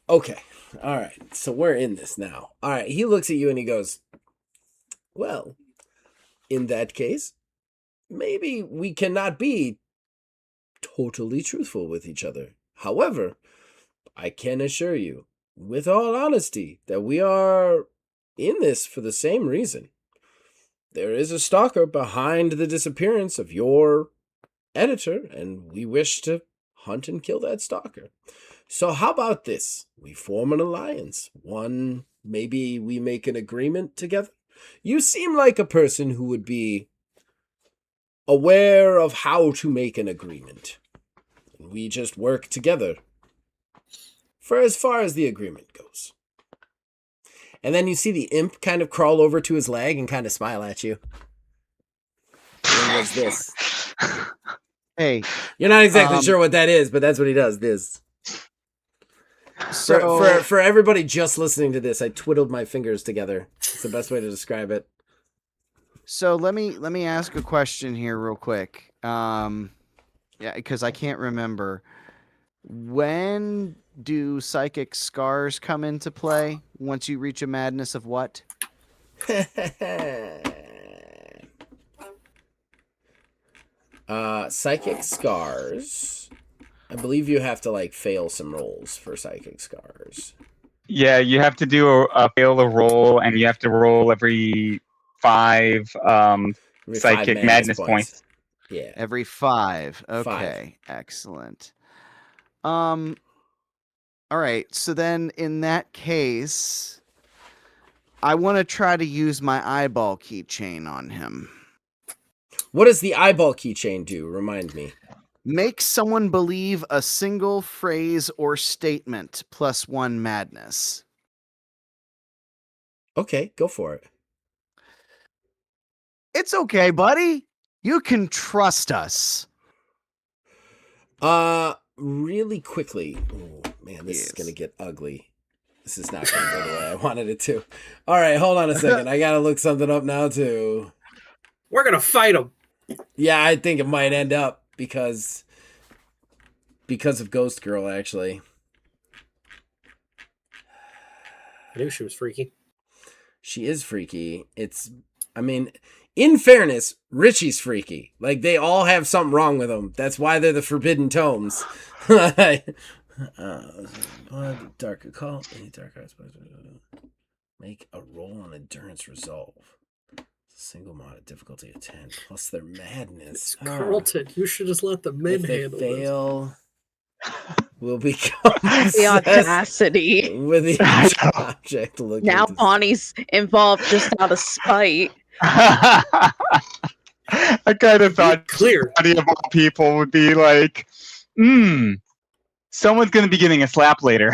Okay. All right. So we're in this now. All right. He looks at you and he goes, "Well, in that case, maybe we cannot be totally truthful with each other. However, I can assure you, with all honesty, that we are in this for the same reason. There is a stalker behind the disappearance of your editor, and we wish to hunt and kill that stalker. So how about this? We form an alliance. Maybe we make an agreement together. You seem like a person who would be aware of how to make an agreement. We just work together for as far as the agreement goes." And then you see the imp kind of crawl over to his leg and kind of smile at you. And he does this. Hey, You're not exactly sure what that is, but that's what he does. This. so For everybody just listening to this, I twiddled my fingers together. It's the best way to describe it. So let me ask a question here real quick. Yeah, because I can't remember. When do psychic scars come into play once you reach a madness of what? Psychic scars. I believe you have to fail some rolls for psychic scars. Yeah, you have to do fail a roll, and you have to roll every 5 Every psychic 5 madness points. Yeah. Every 5. Okay, excellent. All right. So then, in that case, I want to try to use my eyeball keychain on him. What does the eyeball keychain do? Remind me. Make someone believe a single phrase or statement +1 madness. Okay, go for it. It's okay, buddy. You can trust us. Really quickly. Oh, man, this is going to get ugly. This is not going to go the way I wanted it to. All right, hold on a second. I got to look something up now, too. We're gonna fight him. Yeah, I think it might end up because of Ghost Girl, actually. I knew she was freaky. She is freaky. In fairness, Richie's freaky. They all have something wrong with them. That's why they're the Forbidden Tomes. Dark occult. Any dark arts. Make a roll on endurance resolve. Single mod of difficulty of 10 plus their madness. Carlton, you should just let the men If they handle fail, will become The obsessed audacity. with the I know. object looking Now to Bonnie's involved just out of spite. I kind of thought Clear. Bonnie of all people would be like, someone's going to be getting a slap later.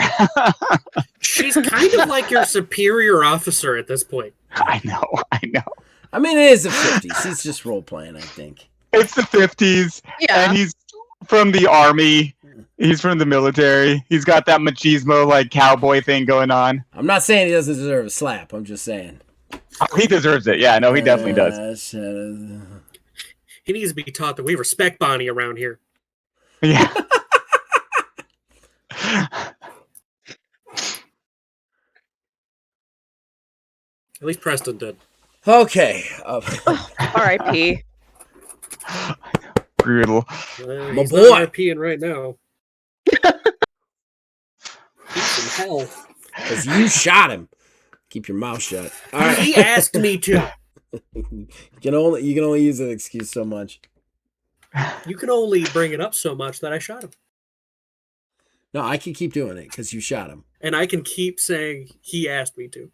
She's kind of like your superior officer at this point. I know. I mean, it is the 50s. He's just role playing, I think. It's the 50s, Yeah. and he's from the army. He's from the military. He's got that machismo, like, cowboy thing going on. I'm not saying he doesn't deserve a slap. I'm just saying. Oh, he deserves it. Yeah, no, he definitely does. He needs to be taught that we respect Bonnie around here. Yeah. At least Preston did. Okay. R.I.P. Brutal. My He's boy. not RPing right now. He's in hell. Because you shot him. Keep your mouth shut. All right. He asked me to. You can only use an excuse so much. You can only bring it up so much that I shot him. No, I can keep doing it because you shot him. And I can keep saying he asked me to.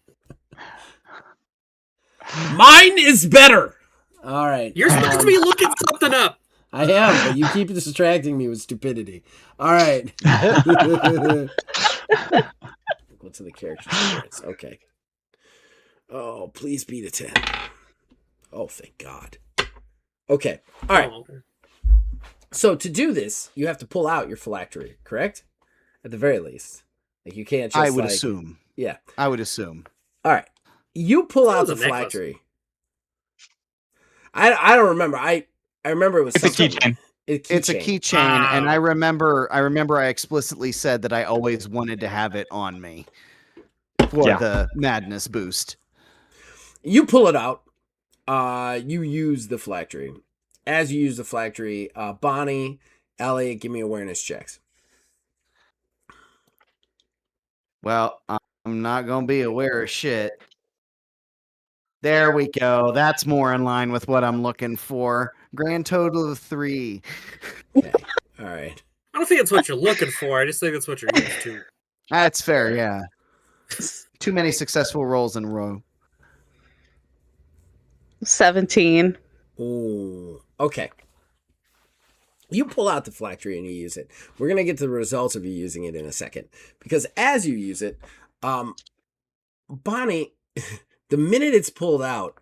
Mine is better. All right. You're supposed to be looking something up. I am, but you keep distracting me with stupidity. All right. What's in the character experience? Okay. Oh, please beat a 10. Oh, thank God. Okay. All right. Oh, okay. So to do this, you have to pull out your phylactery, correct? At the very least. Like you can't just I would assume. Yeah. I would assume. All right. You pull out That the was a necklace. phylactery. I don't remember. I remember it was It's a something- keychain. It's a keychain, and I remember I explicitly said that I always wanted to have it on me for Yeah. the madness boost. You pull it out. You use the phylactery. As you use the phylactery, Bonnie, Elliot, give me awareness checks. Well, I'm not gonna be aware of shit. There we go. That's more in line with what I'm looking for. Grand total of 3. Okay. All right. I don't think that's what you're looking for. I just think that's what you're used to. That's fair, yeah. Too many successful rolls in a row. 17. Ooh. Okay. You pull out the phylactery and you use it. We're going to get to the results of you using it in a second. Because as you use it, Bonnie, the minute it's pulled out,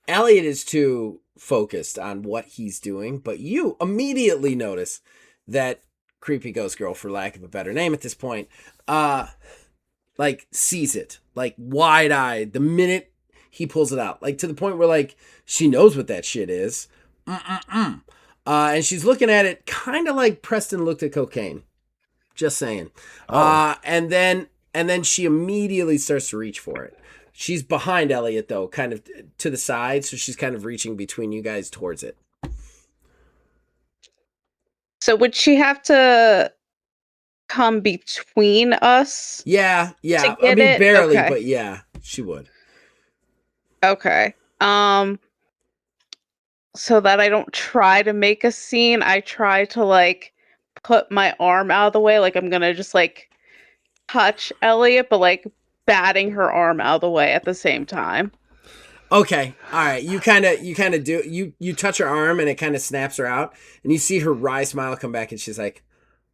Elliot is too focused on what he's doing, but you immediately notice that creepy ghost girl, for lack of a better name at this point, like sees it, like wide-eyed the minute he pulls it out, like to the point where like she knows what that shit is. And she's looking at it kind of like Preston looked at cocaine. Just saying. And then she immediately starts to reach for it. She's behind Elliot though, kind of to the side, so she's kind of reaching between you guys towards it. So would she have to come between us? Yeah. To I get mean it? barely, Okay. but yeah, she would. Okay. So that I don't try to make a scene, I try to like put my arm out of the way, like I'm gonna just like touch Elliot, but like batting her arm out of the way at the same time. Okay. All right. You kind of do you touch her arm and it kind of snaps her out, and you see her wry smile come back, and she's like,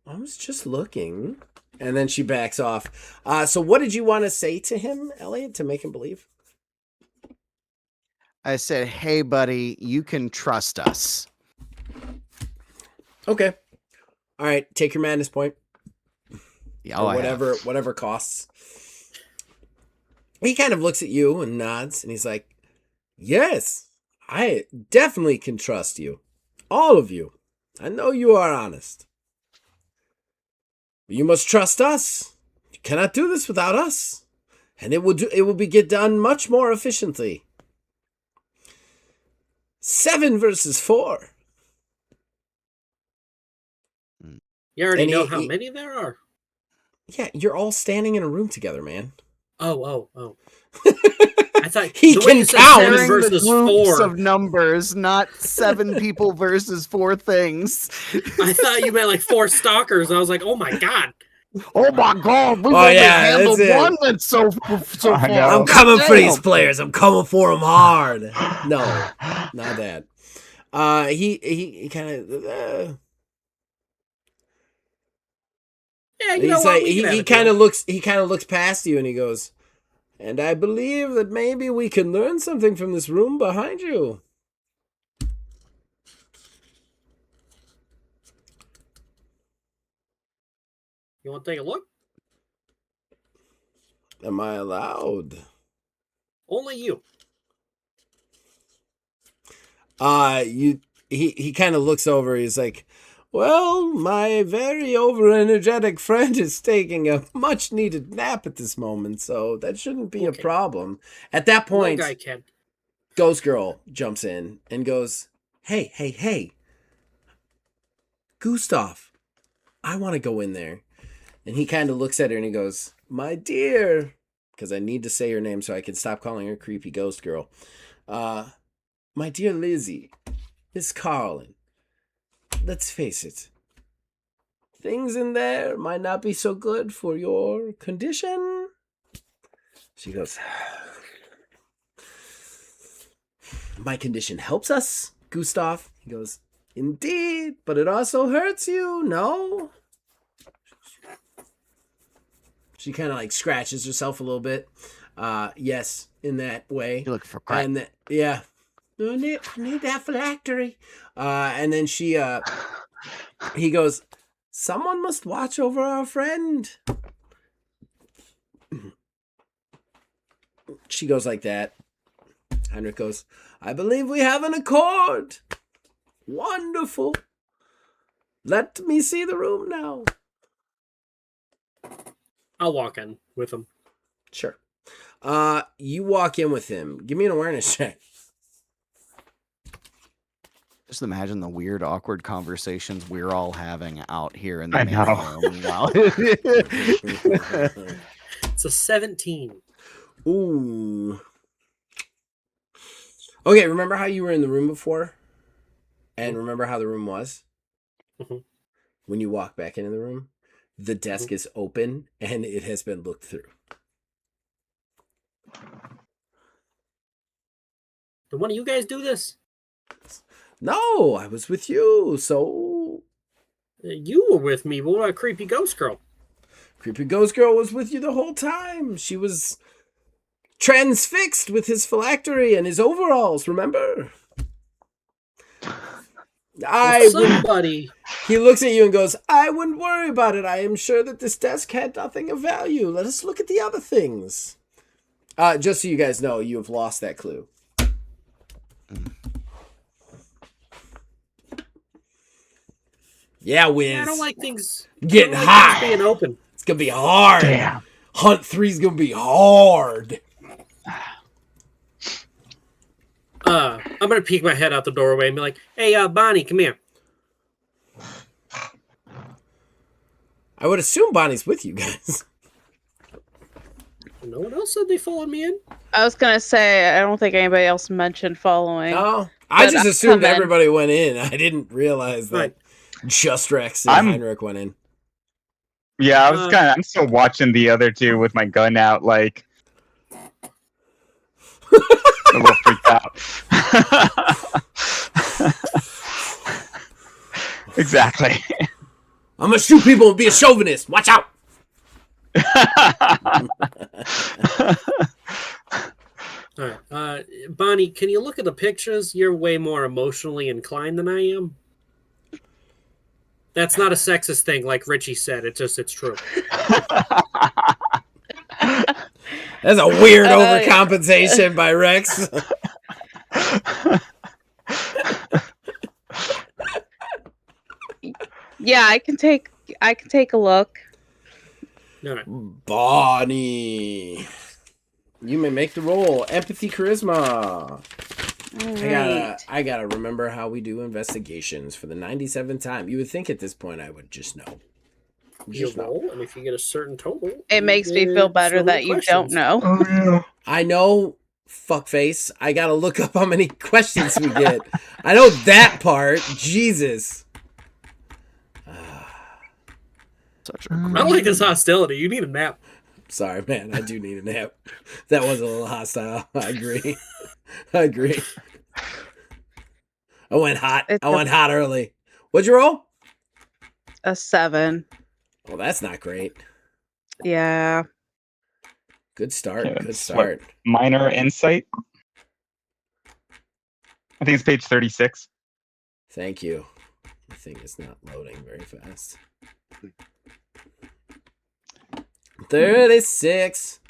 I was just looking. And then she backs off. So what did you want to say to him, Elliot, to make him believe? I said, "Hey, buddy, you can trust us." Okay. All right. Take your madness point. Yeah, Or whatever costs. He kind of looks at you and nods, and he's like, yes, I definitely can trust you. All of you. I know you are honest. But you must trust us. You cannot do this without us. And it will get done much more efficiently. 7 versus 4. You already And know he- how he- many there are. Yeah, you're all standing in a room together, man. Oh. I thought He the way can you said count. 7 Sharing the versus groups 4. of numbers, not 7 people versus 4 things. I thought you meant like 4 stalkers. I was like, oh my god. Oh my god, we've Oh, only yeah, handled that's it. one that's so I far. know. I'm God coming for these damn. players. I'm coming for them hard. No, not that. He kind of. Yeah, you He's know what? like We can have he a kind deal. of looks past you and he goes, and I believe that maybe we can learn something from this room behind you. You want to take a look? Am I allowed? Only you. He kind of looks over. He's like, well, my very over-energetic friend is taking a much-needed nap at this moment, so that shouldn't be a Okay. problem. At that Little point, guy can. Ghost Girl jumps in and goes, hey, Gustav, I want to go in there. And he kind of looks at her and he goes, my dear, because I need to say her name so I can stop calling her creepy Ghost Girl. My dear Lizzie, Miss Carlin, let's face it, things in there might not be so good for your condition. She goes, my condition helps us, Gustav. He goes, indeed, but it also hurts you, no? She kind of like scratches herself a little bit. Yes, in that way. You look for crack. And yeah. I need that phylactery. And then he goes, someone must watch over our friend. She goes like that. Heinrich goes, I believe we have an accord. Wonderful. Let me see the room now. I'll walk in with him. Sure. You walk in with him. Give me an awareness check. Just imagine the weird, awkward conversations we're all having out here in the I main know. room. Wow. It's a 17. Ooh. Okay, remember how you were in the room before? And remember how the room was? Mhm. When you walk back into the room, the desk is open and it has been looked through. Did one of you guys do this? No, I was with you, so... You were with me. What about Creepy Ghost Girl? Creepy Ghost Girl was with you the whole time. She was transfixed with his phylactery and his overalls, remember? Well, somebody. He looks at you and goes, I wouldn't worry about it. I am sure that this desk had nothing of value. Let us look at the other things. Just so you guys know, you have lost that clue. Yeah, Wiz. I don't like things Getting I don't like high. things being open. It's going to be hard. Damn. Hunt 3's going to be hard. I'm gonna peek my head out the doorway and be like, "Hey, Bonnie, come here." I would assume Bonnie's with you guys. No one else said they followed me in. I was gonna say I don't think anybody else mentioned following. Oh, I But just I'll assumed come in. everybody went in. I didn't realize that Right. just Rex and Heinrich went in. Yeah, I'm still watching the other two with my gun out, like a little freaked out. Exactly. I'm gonna shoot people and be a chauvinist. Watch out. All right, Bonnie, can you look at the pictures? You're way more emotionally inclined than I am. That's not a sexist thing, like Richie said. It's true. That's a weird Yeah. overcompensation by Rex. Yeah, I can take a look. All right. Bonnie, you may make the roll. Empathy, charisma. I gotta remember how we do investigations for the 97th time. You would think at this point I would just know. You roll, and if you get a certain total, It makes me feel better that you don't know. Oh yeah. I know fuckface. I gotta look up how many questions we get. I know that part. Jesus. Such Mm. I don't like this hostility. You need a nap. Sorry, man. I do need a nap. That was a little hostile. I agree. I agree. I went hot. It's I went hot early. What'd you roll? a 7. Well, that's not great. Yeah. Good start. Okay, Good that's start. Minor insight. I think it's page 36. Thank you. The thing is not loading very fast. 36.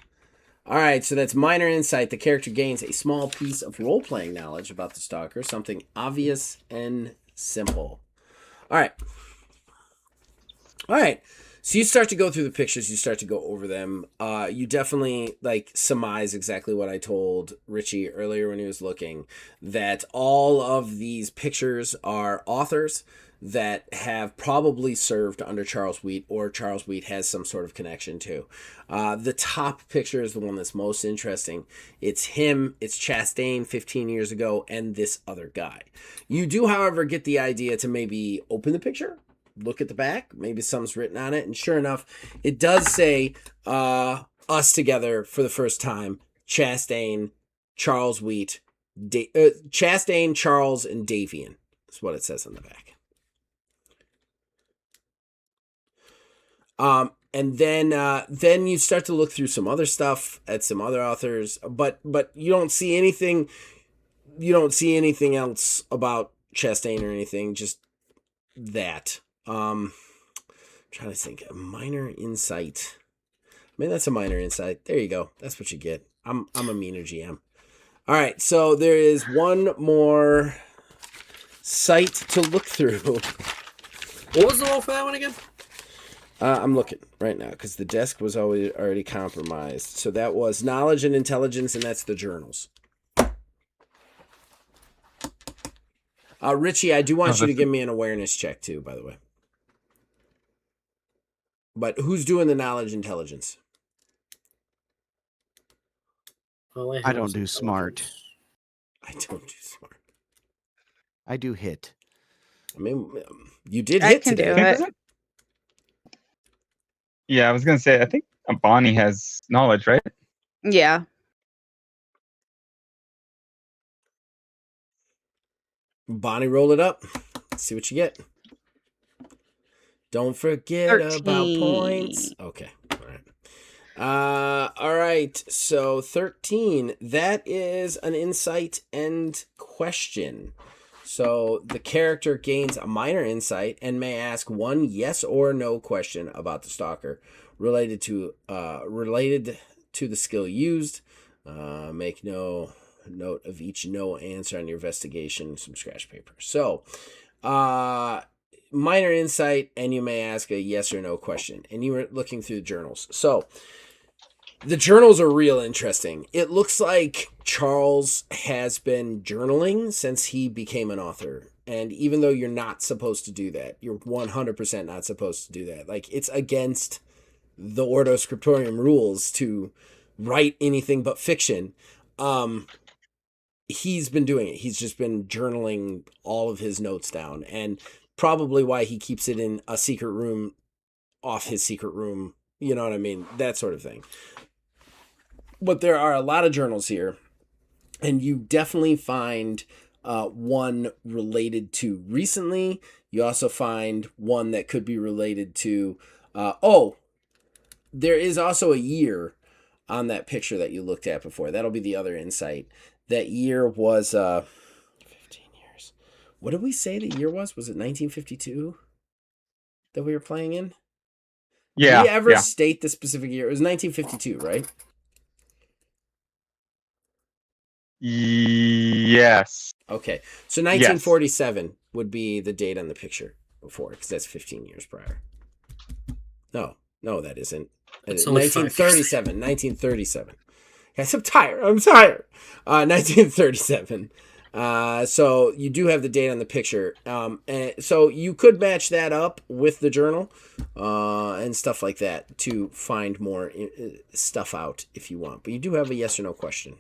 All right, so that's minor insight. The character gains a small piece of role-playing knowledge about the stalker, something obvious and simple. All right. So you start to go through the pictures. You start to go over them. You definitely surmise exactly what I told Richie earlier when he was looking, that all of these pictures are authors that have probably served under Charles Wheat, or Charles Wheat has some sort of connection to. The top picture is the one that's most interesting. It's him, it's Chastain 15 years ago, and this other guy. You do, however, get the idea to maybe open the picture, look at the back, maybe something's written on it, and sure enough, it does say us together for the first time, Chastain, Charles Wheat, Chastain, Charles, and Davian. That's what it says on the back. And then you start to look through some other stuff at some other authors, but you don't see anything. You don't see anything else about Chastain or anything. Just that. I'm trying to think. A minor insight. I mean, that's a minor insight. There you go. That's what you get. I'm a meaner GM. All right. So there is one more site to look through. What was the roll for that one again? I'm looking right now because the desk was already compromised. So that was knowledge and intelligence, and that's the journals. Richie, I do want you to give me an awareness check too, by the way. But who's doing the knowledge intelligence? I don't do smart. I don't do smart. I do hit. I mean, you did I hit can today. do it. Yeah, I was gonna say I think Bonnie has knowledge, right? Yeah. Bonnie, roll it up. Let's see what you get. Don't forget 13. about points. Okay. All right. All right. So 13. That is an insight and question. So the character gains a minor insight and may ask one yes or no question about the stalker related to the skill used. Make no note of each no answer on your investigation. Some scratch paper. So, minor insight, and you may ask a yes or no question. And you were looking through the journals. So, the journals are real interesting. It looks like Charles has been journaling since he became an author. And even though you're not supposed to do that, you're 100% not supposed to do that. Like, it's against the Ordo Scriptorium rules to write anything but fiction. He's been doing it. He's just been journaling all of his notes down, and probably why he keeps it in a secret room off his secret room. You know what I mean? That sort of thing. But there are a lot of journals here, and you definitely find one related to recently. You also find one that could be related to, there is also a year on that picture that you looked at before. That'll be the other insight. That year was 15 years. What did we say the year was? Was it 1952 that we were playing in? Yeah. Did we ever Yeah. state the specific year? It was 1952, right? Yes. Okay. So 1947 would be the date on the picture before, because that's 15 years prior. No, that isn't. It's only 1937. 1937. Guys, I'm tired. 1937. So you do have the date on the picture. And so you could match that up with the journal and stuff like that to find more stuff out if you want. But you do have a yes or no question.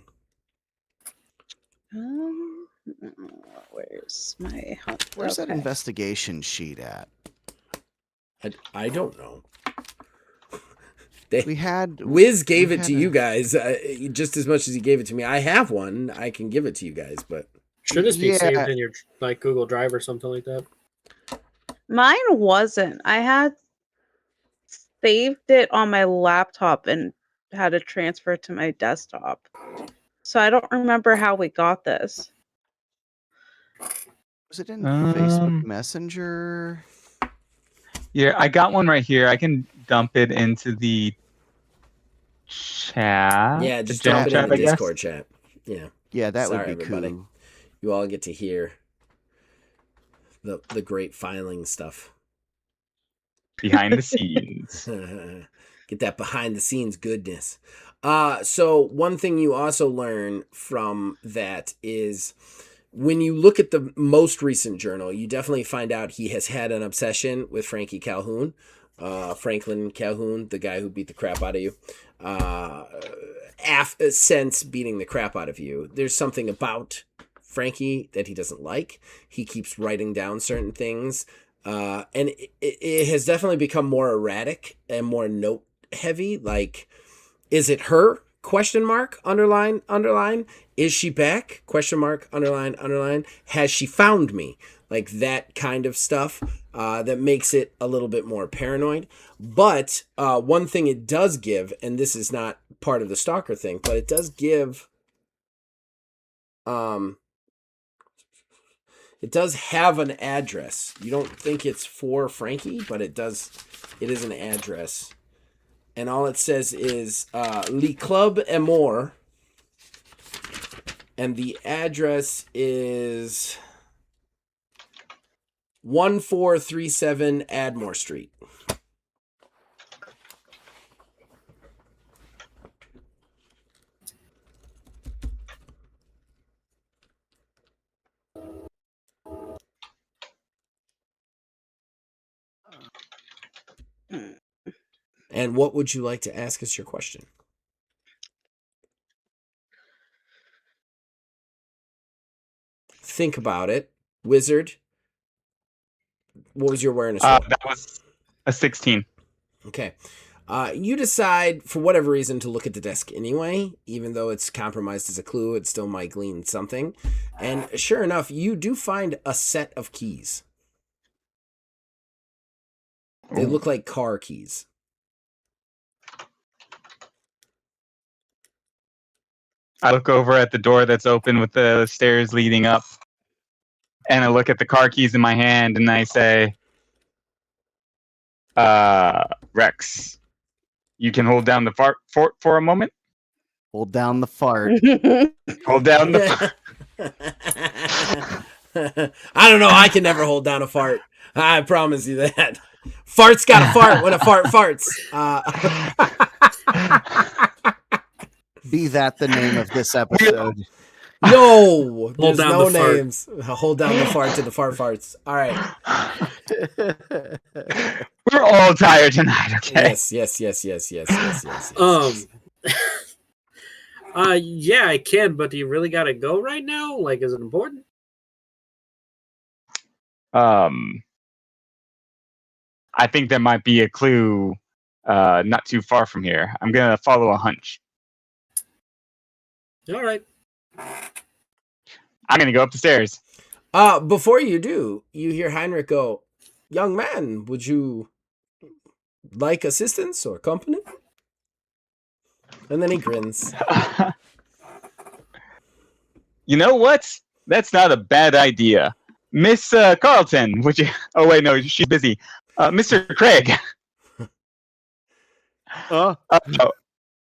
Where's my hunt? Where's that Okay. investigation sheet at? I don't know. We had Wiz gave we it had to a- you guys just as much as he gave it to me. I have one. I can give it to you guys, but Should this be Yeah. saved in your like Google Drive or something like that? Mine wasn't. I had saved it on my laptop and had to transfer it to my desktop. So I don't remember how we got this. Was it in Facebook Um, Messenger? Yeah, I got one right here. I can dump it into the chat. yeah, the just general dump it in chat, the I guess. Discord chat. Yeah, Yeah, that Sorry, would be everybody. cool. you all get to hear the great filing stuff. Behind the scenes. Get that behind the scenes goodness. So one thing you also learn from that is when you look at the most recent journal, you definitely find out he has had an obsession with Frankie Calhoun, Franklin Calhoun, the guy who beat the crap out of you. Since beating the crap out of you, there's something about Frankie that he doesn't like. He keeps writing down certain things. And it has definitely become more erratic and more note heavy. Like, is it her? Question mark, underline, underline. Is she back? Question mark, underline, underline. Has she found me? Like that kind of stuff that makes it a little bit more paranoid. But one thing it does give, and this is not part of the stalker thing, but it does give it does have an address. You don't think it's for Frankie, but it does. It is an address. And all it says is Le Club Amor. And the address is 1437 Admore Street. And what would you like to ask us your question? Think about it. Wizard, what was your awareness roll? That was a 16. Okay. You decide, for whatever reason, to look at the desk anyway. Even though it's compromised as a clue, it still might glean something. And sure enough, you do find a set of keys. They look like car keys. I look over at the door that's open with the stairs leading up, and I look at the car keys in my hand, and I say, Rex, you can hold down the fart for a moment? Hold down the fart. Hold down the fart. I don't know. I can never hold down a fart. I promise you that. Fart's got to fart when a fart farts. Be that the name of this episode. No, there's down no the fart. names. Hold down the fart to the fart farts. All right. We're all tired tonight, okay? Yes. Yeah, I can, but do you really gotta go right now? Like, is it important? I think there might be a clue not too far from here. I'm going to follow a hunch. All right. I'm going to go up the stairs. Before you do, you hear Heinrich go, "Young man, would you like assistance or company?" And then he grins. You know what? That's not a bad idea. Miss Carlton, would you... Oh, wait, no, she's busy. Mr. Craig. Oh,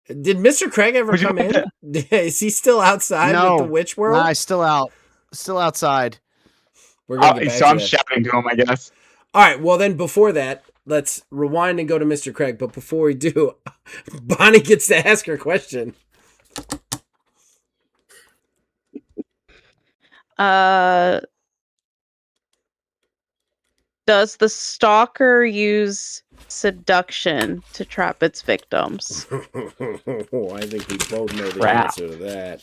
Did Mr. Craig ever Would you come like in? Is he still outside no. with the witch world? Nah, still outside. We're gonna get back so to I'm that. shouting to him, I guess. All right, well then before that, let's rewind and go to Mr. Craig. But before we do, Bonnie gets to ask her question. Does the stalker use seduction to trap its victims? I think we both know the Crap. answer to that.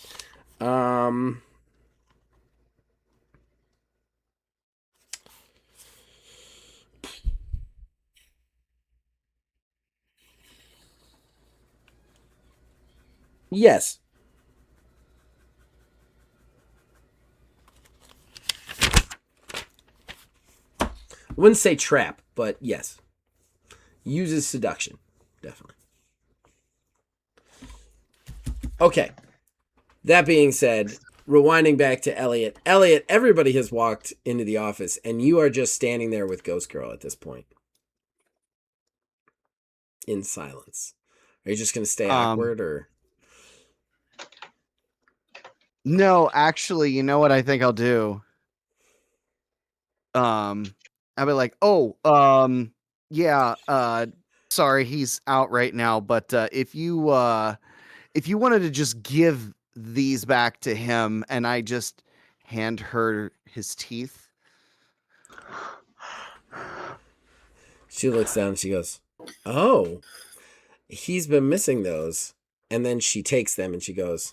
Yes. I wouldn't say trap, but yes. Uses seduction. Definitely. Okay. That being said, rewinding back to Elliot. Elliot, everybody has walked into the office, and you are just standing there with Ghost Girl at this point. In silence. Are you just going to stay awkward, or? No, actually, you know what I think I'll do? I'll be like, yeah, sorry, he's out right now, but if you wanted to just give these back to him and I just hand her his teeth. She looks down and she goes, "Oh, he's been missing those." And then she takes them and she goes,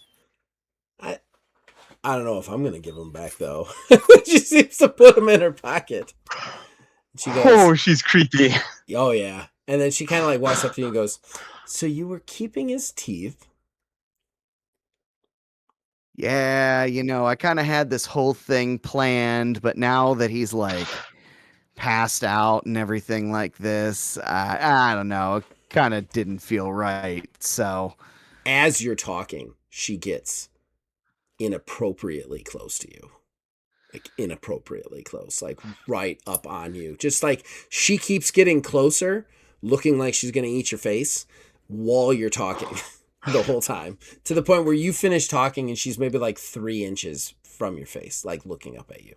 I don't know if I'm going to give them back, though. She seems to put them in her pocket. She goes, Oh, she's creepy. "Oh, yeah." And then she kind of like walks up to you and goes, "So you were keeping his teeth?" Yeah, I kind of had this whole thing planned, but now that he's like passed out and everything like this, I don't know. It kind of didn't feel right. So As you're talking, she gets inappropriately close to you. Like inappropriately close, like right up on you. Just like she keeps getting closer, looking like she's going to eat your face while you're talking the whole time. To the point where you finish talking and she's maybe like 3 inches from your face, like looking up at you.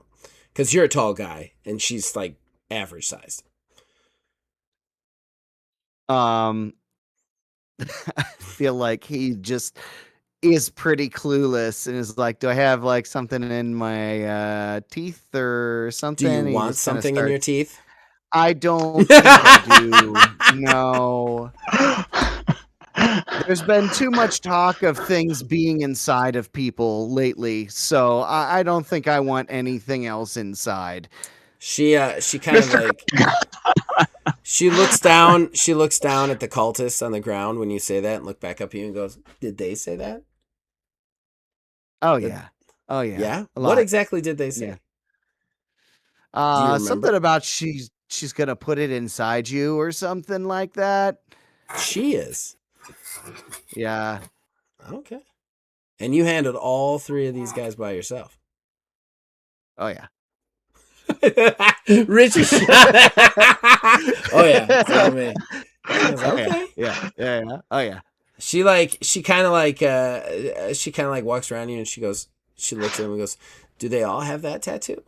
Because you're a tall guy and she's like average sized. I feel like he just is pretty clueless and is like, do I have like something in my teeth or something? Do you He want just kinda something in your starts- teeth? I don't think I do. No. There's been too much talk of things being inside of people lately, so I don't think I want anything else inside. She kind of like she looks down at the cultists on the ground when you say that and look back up at you and goes, "Did they say that?" Oh Did- yeah. Oh yeah. Yeah? A What lot. exactly did they say? Yeah. Do you remember? Something about she's gonna put it inside you or something like that. She is. Yeah. Okay. And you handled all 3 of these guys by yourself. Oh yeah. Richie shot. Oh yeah, it's all me. She goes, Oh, okay. Yeah. Oh yeah. She kind of like walks around you and she goes, she looks at him and goes, "Do they all have that tattoo?"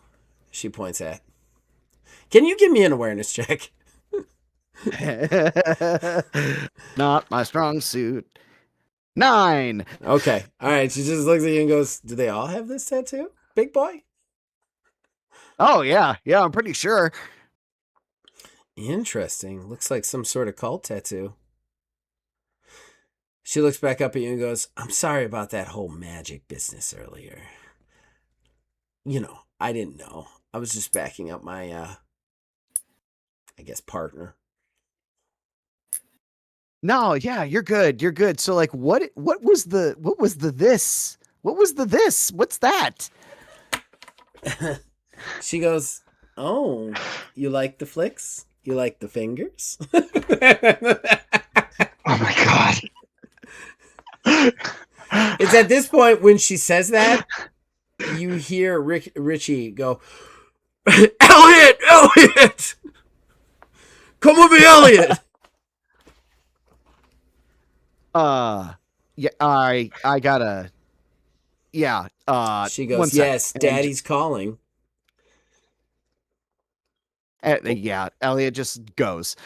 She points at. Can you give me an awareness check? Not my strong suit. 9. Okay. All right. She just looks at you and goes, "Do they all have this tattoo, big boy?" Oh yeah. Yeah, I'm pretty sure. Interesting. Looks like some sort of cult tattoo. She looks back up at you and goes, "I'm sorry about that whole magic business earlier. I didn't know. I was just backing up my, I guess, partner." No, yeah, you're good. You're good. So like what was the this? What was the this? What's that? She goes, "Oh, you like the flicks? You like the fingers?" Oh my god. It's at this point when she says that, you hear Richie go, Elliot! Come with me, Elliot! Yeah, I gotta. Yeah. She one goes, sec. "Yes, Daddy's calling." Yeah, Elliot just goes.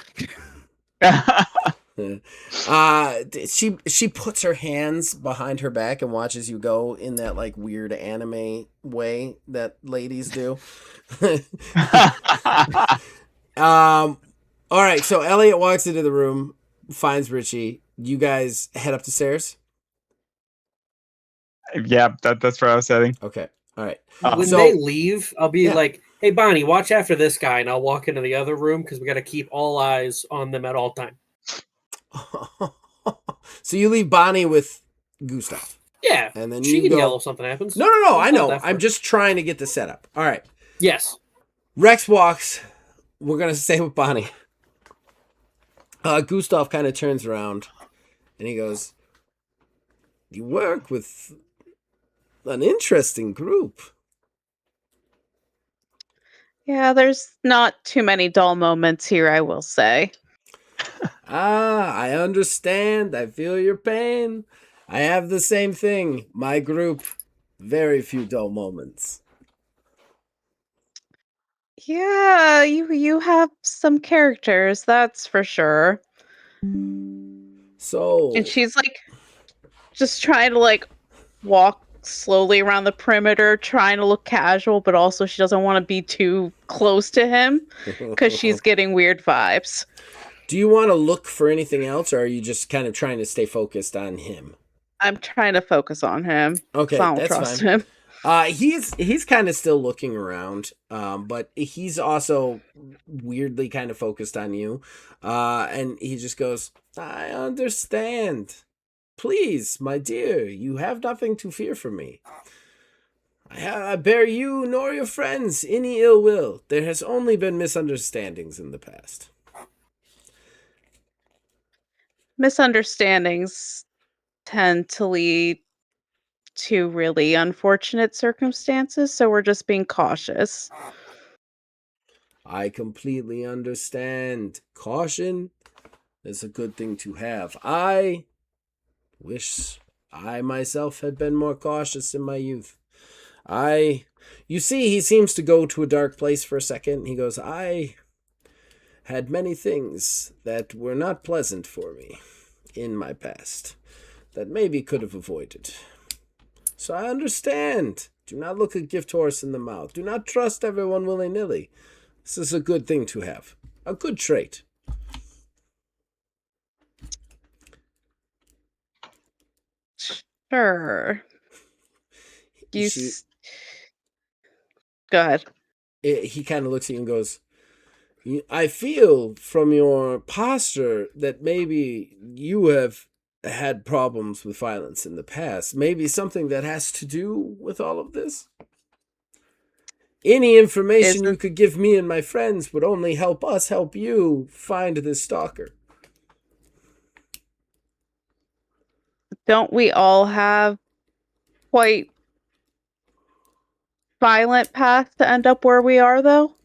She puts her hands behind her back and watches you go in that like weird anime way that ladies do. All right, so Elliot walks into the room, finds Richie. You guys head up the stairs. Yeah, that's where I was heading. Okay, all right. When So- they leave, I'll be Yeah. like, "Hey, Bonnie, watch after this guy," and I'll walk into the other room because we got to keep all eyes on them at all time. So you leave Bonnie with Gustav. Yeah. And then She you can go. yell if something happens. No, It's I not know. that I'm far. just trying to get the setup. All right. Yes. Rex walks. We're going to stay with Bonnie. Gustav kind of turns around and he goes, "You work with an interesting group." Yeah, there's not too many dull moments here, I will say. I understand. I feel your pain. I have the same thing. My group, very few dull moments. Yeah, you have some characters, that's for sure. So, And she's like just trying to like walk slowly around the perimeter, trying to look casual, but also she doesn't want to be too close to him because she's getting weird vibes. do you want to look for anything else, or are you just kind of trying to stay focused on him? I'm trying to focus on him. 'Cause Okay, I don't that's trust fine. him. He's kind of still looking around, but he's also weirdly kind of focused on you, and he just goes, "I understand. Please, my dear, you have nothing to fear from me. I bear you nor your friends any ill will. There has only been misunderstandings in the past." Misunderstandings tend to lead to really unfortunate circumstances, so we're just being cautious. I completely understand. Caution is a good thing to have. I wish I myself had been more cautious in my youth. You see, he seems to go to a dark place for a second. He goes, "I had many things that were not pleasant for me in my past that maybe could have avoided. So I understand. Do not look a gift horse in the mouth. Do not trust everyone willy-nilly. This is a good thing to have. A good trait." Sure. You She- s- Go ahead. he kind of looks at you and goes, "I feel from your posture that maybe you have had problems with violence in the past. Maybe something that has to do with all of this. Any information you could give me and my friends would only help us help you find this stalker." Don't we all have quite violent paths to end up where we are, though?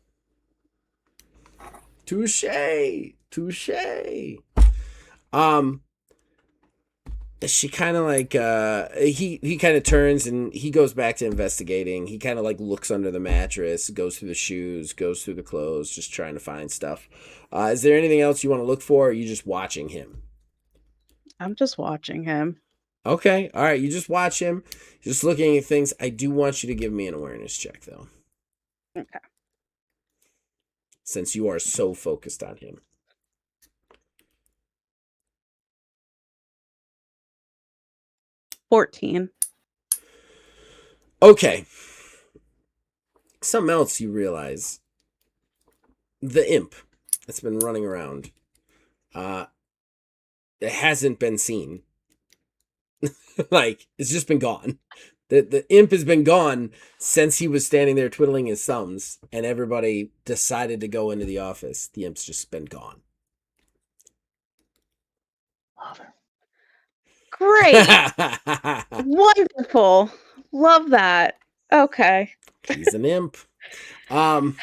Touche. She kind of like he kind of turns and he goes back to investigating. He kind of like looks under the mattress, goes through the shoes, goes through the clothes, just trying to find stuff. Is there anything else you want to look for, or are you just watching him? I'm just watching him. Okay, all right, you just watch him, just looking at things. I do want you to give me an awareness check, though. Okay. Since you are so focused on him. 14. Okay. Something else you realize. The imp that's been running around. It hasn't been seen. Like, it's just been gone. The imp has been gone since he was standing there twiddling his thumbs, and everybody decided to go into the office. The imp's just been gone. Love it. Great. Wonderful. Love that. Okay. He's an imp. Do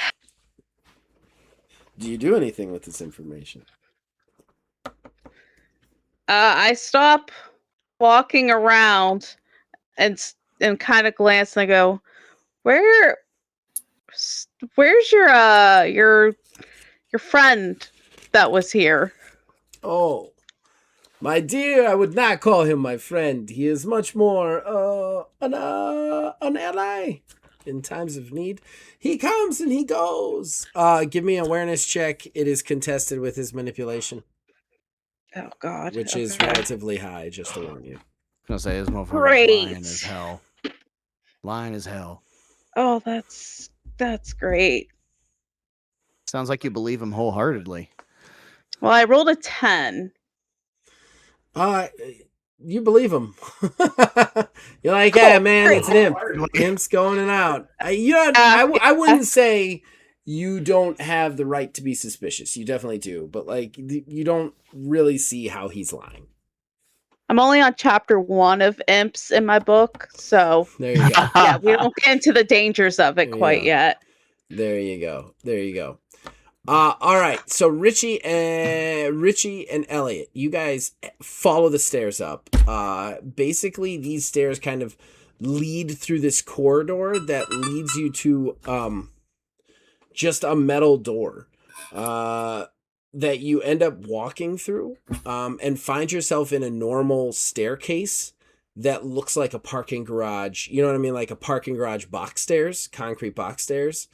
you do anything with this information? I stop walking around and kind of glance and I go, where's your friend that was here?" Oh, my dear, I would not call him my friend. He is much more an ally in times of need. He comes and he goes. Give me an awareness check. It is contested with his manipulation, Oh God. which is Okay. relatively high, just to warn you. I was gonna say this motherfucker's Great. lying as hell. Lying as hell. Oh, that's great. Sounds like you believe him wholeheartedly. Well, I rolled a 10. you believe him. You're like, yeah, man, it's an imp. Imp's going and out. I wouldn't say you don't have the right to be suspicious. You definitely do, but like, you don't really see how he's lying. I'm only on chapter 1 of imps in my book, so There you go. yeah, we don't get into the dangers of it There you quite go. yet. There you go. There you go. All right. So Richie and Elliot, you guys follow the stairs up. Basically, these stairs kind of lead through this corridor that leads you to just a metal door that you end up walking through and find yourself in a normal staircase that looks like a parking garage. You know what I mean? Like a parking garage box stairs, concrete box stairs.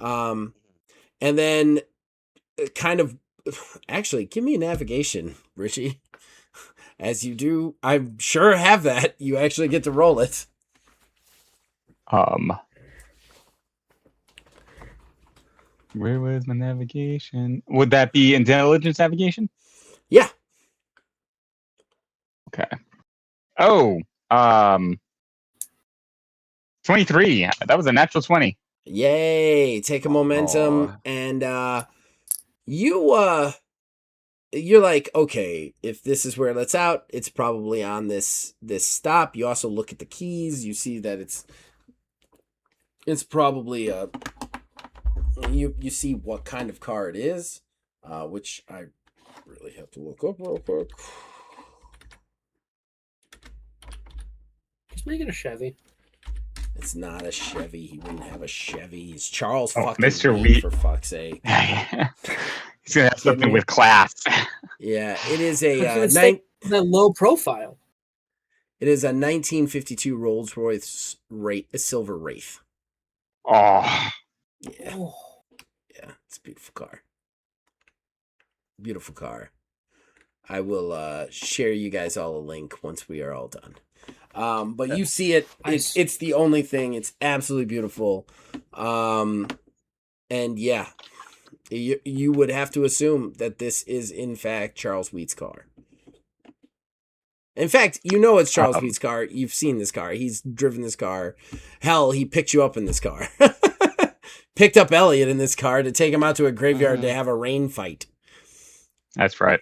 And then kind of, actually, give me a navigation, Richie. As you do, I'm sure have that. You actually get to roll it. Where was my navigation? Would that be intelligence navigation? Yeah. Okay. Oh, 23. That was a natural 20. Yay. Take a momentum. And you're like, okay, if this is where it lets out, it's probably on this stop. You also look at the keys. You see that it's probably you see what kind of car it is, which I really have to look up real quick. He's making a Chevy. It's not a Chevy. He wouldn't have a Chevy. He's Charles Oh, fucking Mr. Wheat, Wheat. for fuck's sake. He's gonna have something with class. Yeah, it is That low profile. It is a 1952 Rolls Royce Silver Wraith. Oh, Yeah. Oh. Yeah, it's a beautiful car. Beautiful car. I will share you guys all a link once we are all done. But you see it. It's the only thing. It's absolutely beautiful. And yeah, you would have to assume that this is in fact Charles Wheat's car. In fact, you know it's Charles Wheat's car. You've seen this car. He's driven this car. Hell, he picked you up in this car. Picked up Elliot in this car to take him out to a graveyard to have a rain fight. that's right.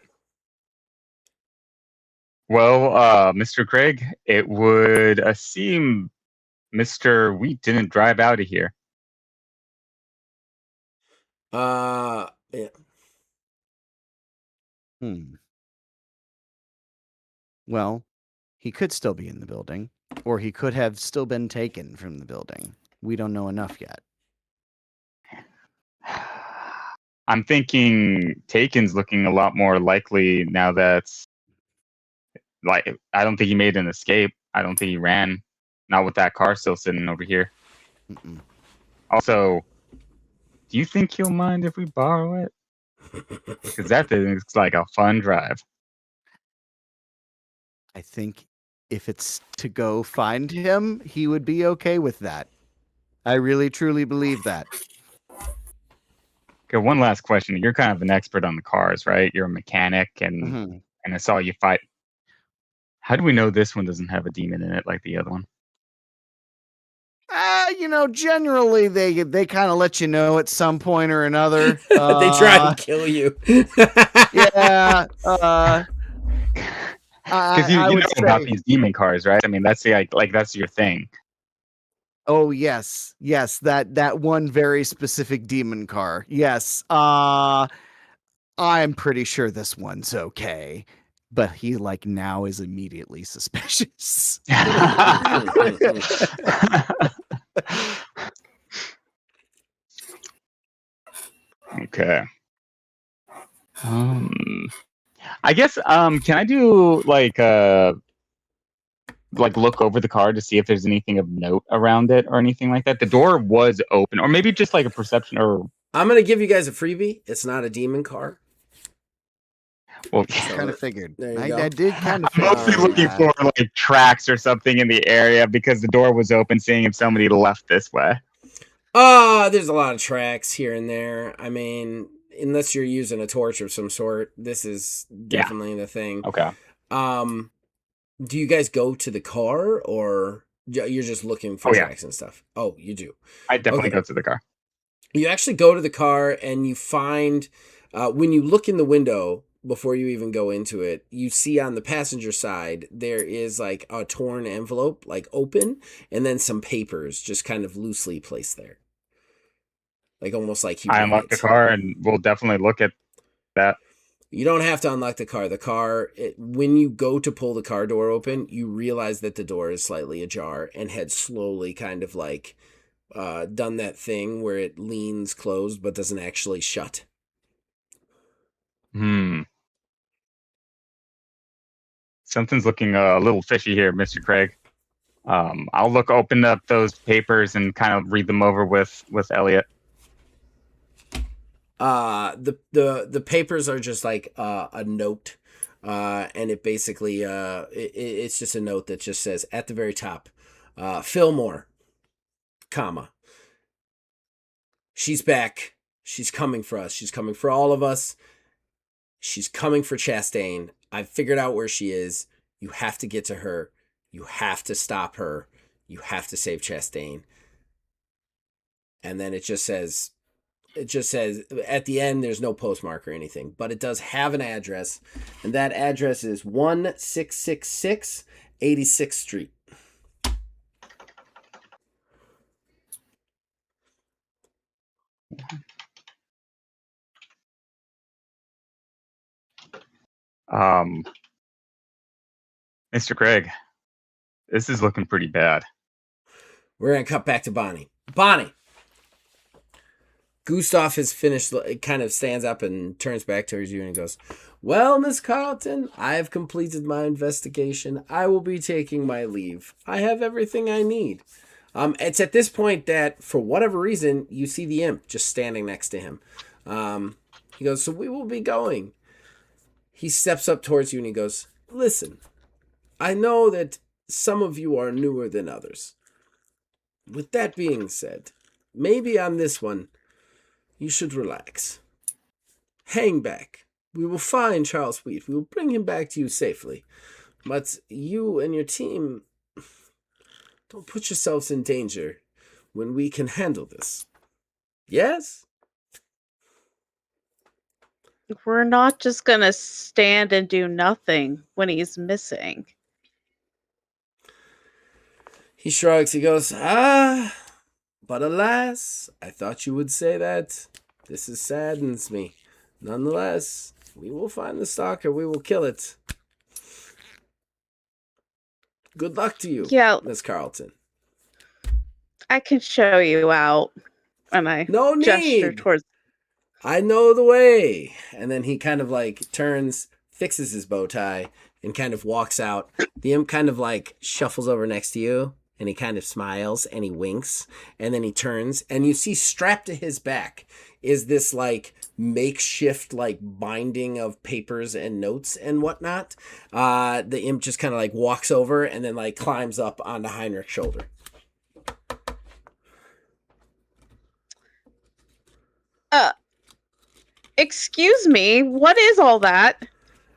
Well, Mr. Craig, it would seem Mr. Wheat didn't drive out of here. Yeah. Well, he could still be in the building, or he could have still been taken from the building. We don't know enough yet. I'm thinking Taken's looking a lot more likely now that's like I don't think he made an escape. I don't think he ran. Not with that car still sitting over here. Mm-mm. Also, do you think he'll mind if we borrow it? Because that thing looks like a fun drive. I think if it's to go find him, he would be okay with that. I really, truly believe that. Okay, one last question. You're kind of an expert on the cars, right? You're a mechanic, and I saw you fight. How do we know this one doesn't have a demon in it like the other one? Generally they kind of let you know at some point or another. They try and kill you. Yeah. Because you know about these demon cars, right? I mean, that's like that's your thing. Oh yes, that one very specific demon car. Yes, I'm pretty sure this one's okay, but he now is immediately suspicious. Okay. I guess can I do like look over the car to see if there's anything of note around it or anything like that? The door was open, or maybe just like a perception or I'm gonna give you guys a freebie. It's not a demon car. well, Kind of figured. There you I go. did kind of I'm mostly looking for like tracks or something in the area because the door was open, seeing if somebody left this way. There's a lot of tracks here and there. I mean, unless you're using a torch of some sort, this is definitely the thing. Okay. Do you guys go to the car, or you're just looking for Oh, yeah. tracks and stuff? Oh, you do. I definitely Okay. go to the car. You actually go to the car and you find, when you look in the window before you even go into it, you see on the passenger side there is like a torn envelope, like open, and then some papers just kind of loosely placed there, like almost like he I read unlock the it. car, and we'll definitely look at that. You don't have to unlock the car. When you go to pull the car door open, you realize that the door is slightly ajar and had slowly kind of like done that thing where it leans closed but doesn't actually shut. Something's looking a little fishy here, Mr. Craig. I'll open up those papers and kind of read them over with Elliot. The papers are just like a note, and it basically it's just a note that just says at the very top, Fillmore, comma, she's back, she's coming for us, she's coming for all of us, she's coming for Chastain. I've figured out where she is. You have to get to her. You have to stop her. You have to save Chastain. And then it just says at the end, there's no postmark or anything, but it does have an address, and that address is 1666 86th Street. Mr. Craig, this is looking pretty bad. We're going to cut back to Bonnie. Bonnie! Gustav has finished, kind of stands up and turns back towards you and goes, well, Miss Carlton, I have completed my investigation. I will be taking my leave. I have everything I need. It's at this point that, for whatever reason, you see the imp just standing next to him. He goes, so we will be going. He steps up towards you and he goes, listen, I know that some of you are newer than others. With that being said, maybe on this one, you should relax. Hang back. We will find Charles Wheat. We will bring him back to you safely. But you and your team, don't put yourselves in danger when we can handle this. Yes? We're not just gonna stand and do nothing when he's missing. He shrugs. He goes, but alas, I thought you would say that. This saddens me. Nonetheless, we will find the stalker. We will kill it. Good luck to you, Miss Carlton. I can show you out. And I gesture towards... I know the way. And then he kind of like turns, fixes his bow tie, and kind of walks out. The imp kind of like shuffles over next to you, and he kind of smiles and he winks, and then he turns, and you see strapped to his back is this like makeshift like binding of papers and notes and whatnot. The imp just kind of like walks over and then like climbs up onto Heinrich's shoulder. Excuse me, what is all that?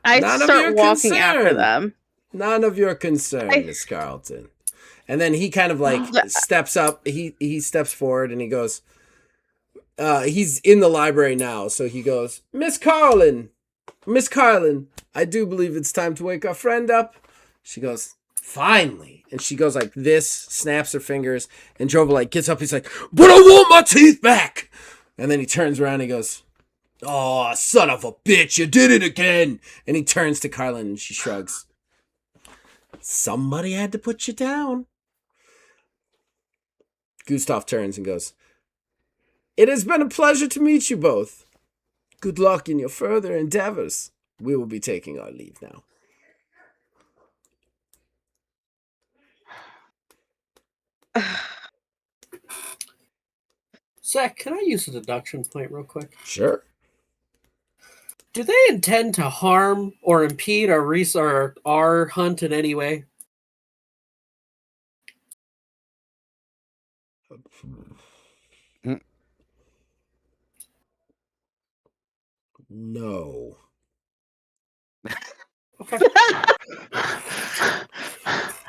I start walking after them. None of your concern, Miss Carlton. And then he kind of like steps up. He steps forward and he goes, he's in the library now. So he goes, Miss Carlin, I do believe it's time to wake our friend up. She goes, finally. And she goes like this, snaps her fingers, and Jova like gets up. He's like, but I want my teeth back. And then he turns around and he goes, oh, son of a bitch, you did it again. And he turns to Carlin and she shrugs. Somebody had to put you down. Gustav turns and goes, it has been a pleasure to meet you both. Good luck in your further endeavors. We will be taking our leave now. Zach, can I use a deduction point real quick? Sure. Do they intend to harm or impede our hunt in any way? No. Okay.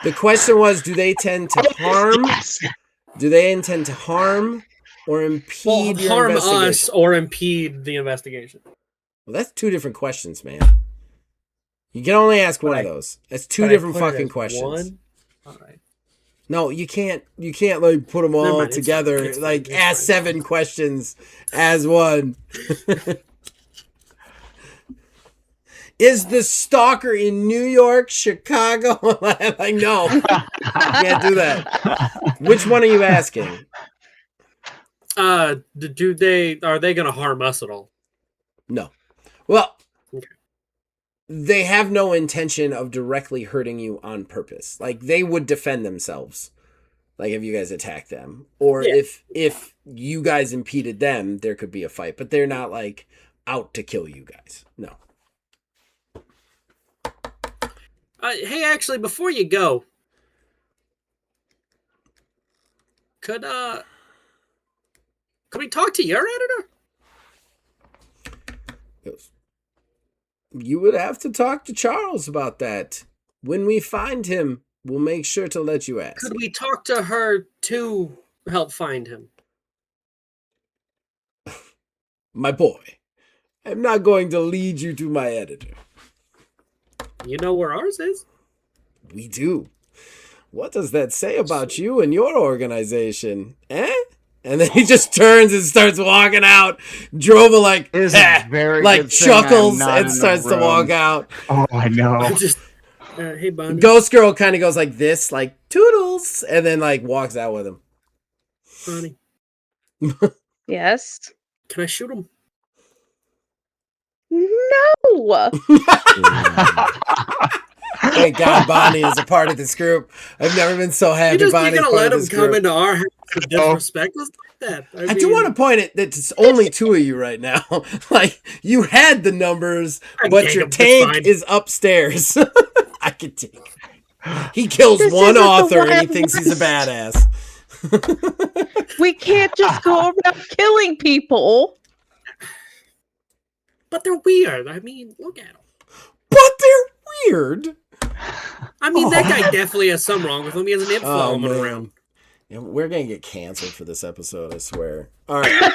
The question was, do they tend to harm? Yes. Do they intend to harm or impede your harm investigation? us or impede the investigation. Well, that's two different questions, man. You can only ask one of those. That's two different fucking questions. One? All right. No, you can't like put them all mind, together. it's fine, Like it's ask fine. 7 questions as one. Is the stalker in New York, Chicago? Like, no, you can't do that. Which one are you asking? Are they gonna harm us at all? No. Well, Okay. they have no intention of directly hurting you on purpose. Like, they would defend themselves. Like, if you guys attack them. Or if you guys impeded them, there could be a fight. But they're not, like, out to kill you guys. No. Hey, actually, before you go, could we talk to your editor? You would have to talk to Charles about that. When we find him, we'll make sure to let you ask. Could we talk to her to help find him? My boy, I'm not going to lead you to my editor. You know where ours is? We do. What does that say about you and your organization? Eh? And then he just turns and starts walking out. Drova like, It is a very like good thing I'm chuckles not in and the starts to room. walk out. Oh, I know. I'm just, hey, Bonnie. Ghost Girl kind of goes like this, like toodles, and then like walks out with him. Bonnie, Yes. can I shoot him? No. Thank God Bonnie is a part of this group. I've never been so happy You're Bonnie's gonna part let of him this come group. into our house and disrespect us like that? I do want to point it that it's only 2 of you right now. Like, you had the numbers, I but take your 'em, it's tank fine. is upstairs. I can take it. He kills This one isn't the author and he Wild thinks he's a West. badass. We can't just go around killing people. But they're weird. I mean, look at them. But they're weird. I mean, that guy definitely has something wrong with him. He has an imp following him around. Yeah, we're going to get canceled for this episode, I swear. All right.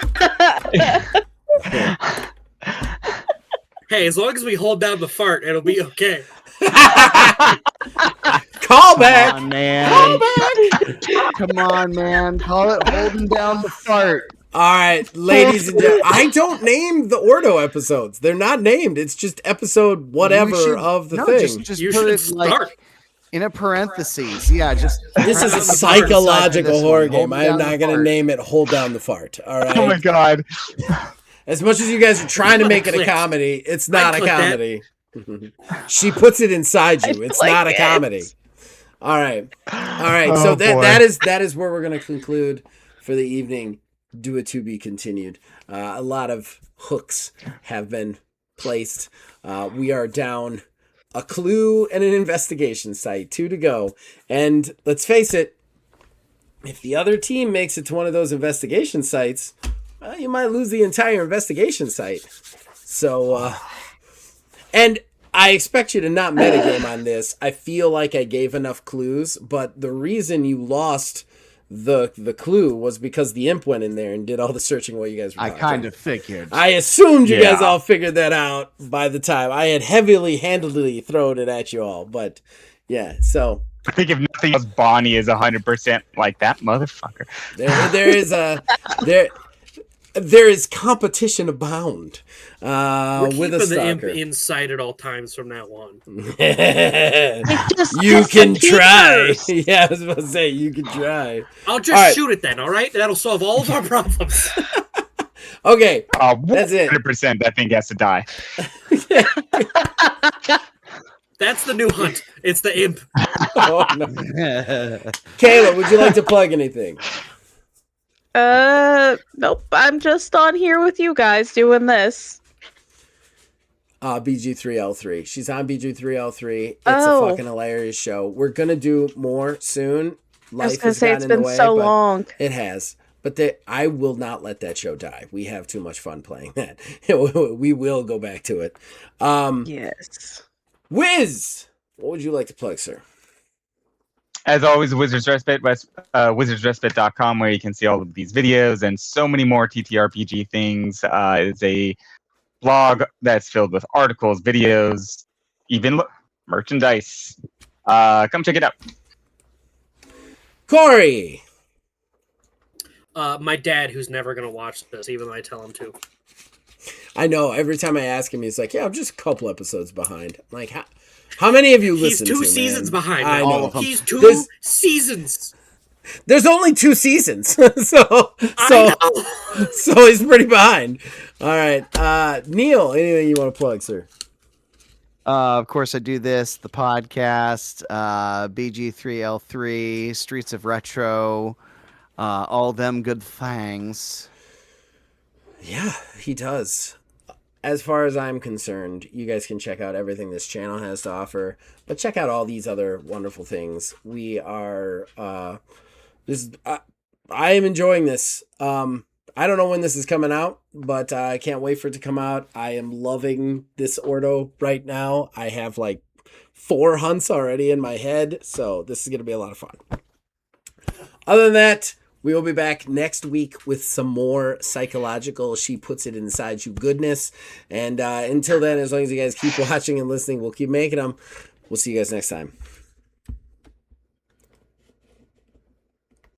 Hey, as long as we hold down the fart, it'll be okay. Call back. Come on, man. Call back. Come on, man. Call it holding down the fart. All right, ladies and gentlemen. I don't name the Ordo episodes. They're not named. It's just episode whatever You should- of the no, thing. Just You put should it start. like in a parentheses. Yeah, just. This is a psychological horror game. I am not going to name it Hold Down the Fart. All right. Oh my god. As much as you guys are trying to make it a Click. comedy, it's not a click that. comedy. She puts it inside you. It's like not a it. comedy. All right. All right. Oh, So boy. that is where we're going to conclude for the evening. Do it to be continued. A lot of hooks have been placed. We are down a clue and an investigation site, 2 to go. And let's face it, if the other team makes it to one of those investigation sites, you might lose the entire investigation site. So, and I expect you to not metagame on this. I feel like I gave enough clues, but the reason you lost the clue was because the imp went in there and did all the searching while you guys were I talking. kind of figured. I assumed you guys Yeah. all figured that out by the time I had handedly thrown it at you all. But yeah, so I think if nothing else, Bonnie is 100% like that motherfucker. there is competition abound We're with a keeping the imp stalker. inside at all times from now on. You can try. Yeah, I was about to say you can try. I'll just All right. shoot it then, all right? That'll solve all of our problems. Okay, Oh, That's it. 100% that thing has to die. That's the new hunt. It's the imp. oh, no. Kayla, would you like to plug anything? Nope. I'm just on here with you guys doing this. BG3L3. She's on BG3L3. It's Oh. a fucking hilarious show. We're gonna do more soon. I was Life gonna has say gotten it's in the been way, so but long. it has. But I will not let that show die. We have too much fun playing that. We will go back to it. Yes. Wiz, what would you like to plug, sir? As always, Wizards Respite, wizardsrespite.com, where you can see all of these videos and so many more TTRPG things. It's a blog that's filled with articles, videos, even merchandise. Come check it out. Corey. My dad, who's never going to watch this, even though I tell him to. I know. Every time I ask him, he's like, "Yeah, I'm just a couple episodes behind." I'm like, how many of you He's listen? two to, seasons man? behind. I man. know. He's two There's- seasons. There's only 2 seasons, so I know. he's pretty behind. All right, Neil, anything you want to plug, sir? Of course, I do this, the podcast, BG3L3, Streets of Retro, all them good things. Yeah, he does. As far as I'm concerned, you guys can check out everything this channel has to offer, but check out all these other wonderful things. We are, I am enjoying this. I don't know when this is coming out, but I can't wait for it to come out. I am loving this Ordo right now. I have like 4 hunts already in my head, so this is going to be a lot of fun. Other than that, we will be back next week with some more psychological She Puts It Inside You goodness. And until then, as long as you guys keep watching and listening, we'll keep making them. We'll see you guys next time.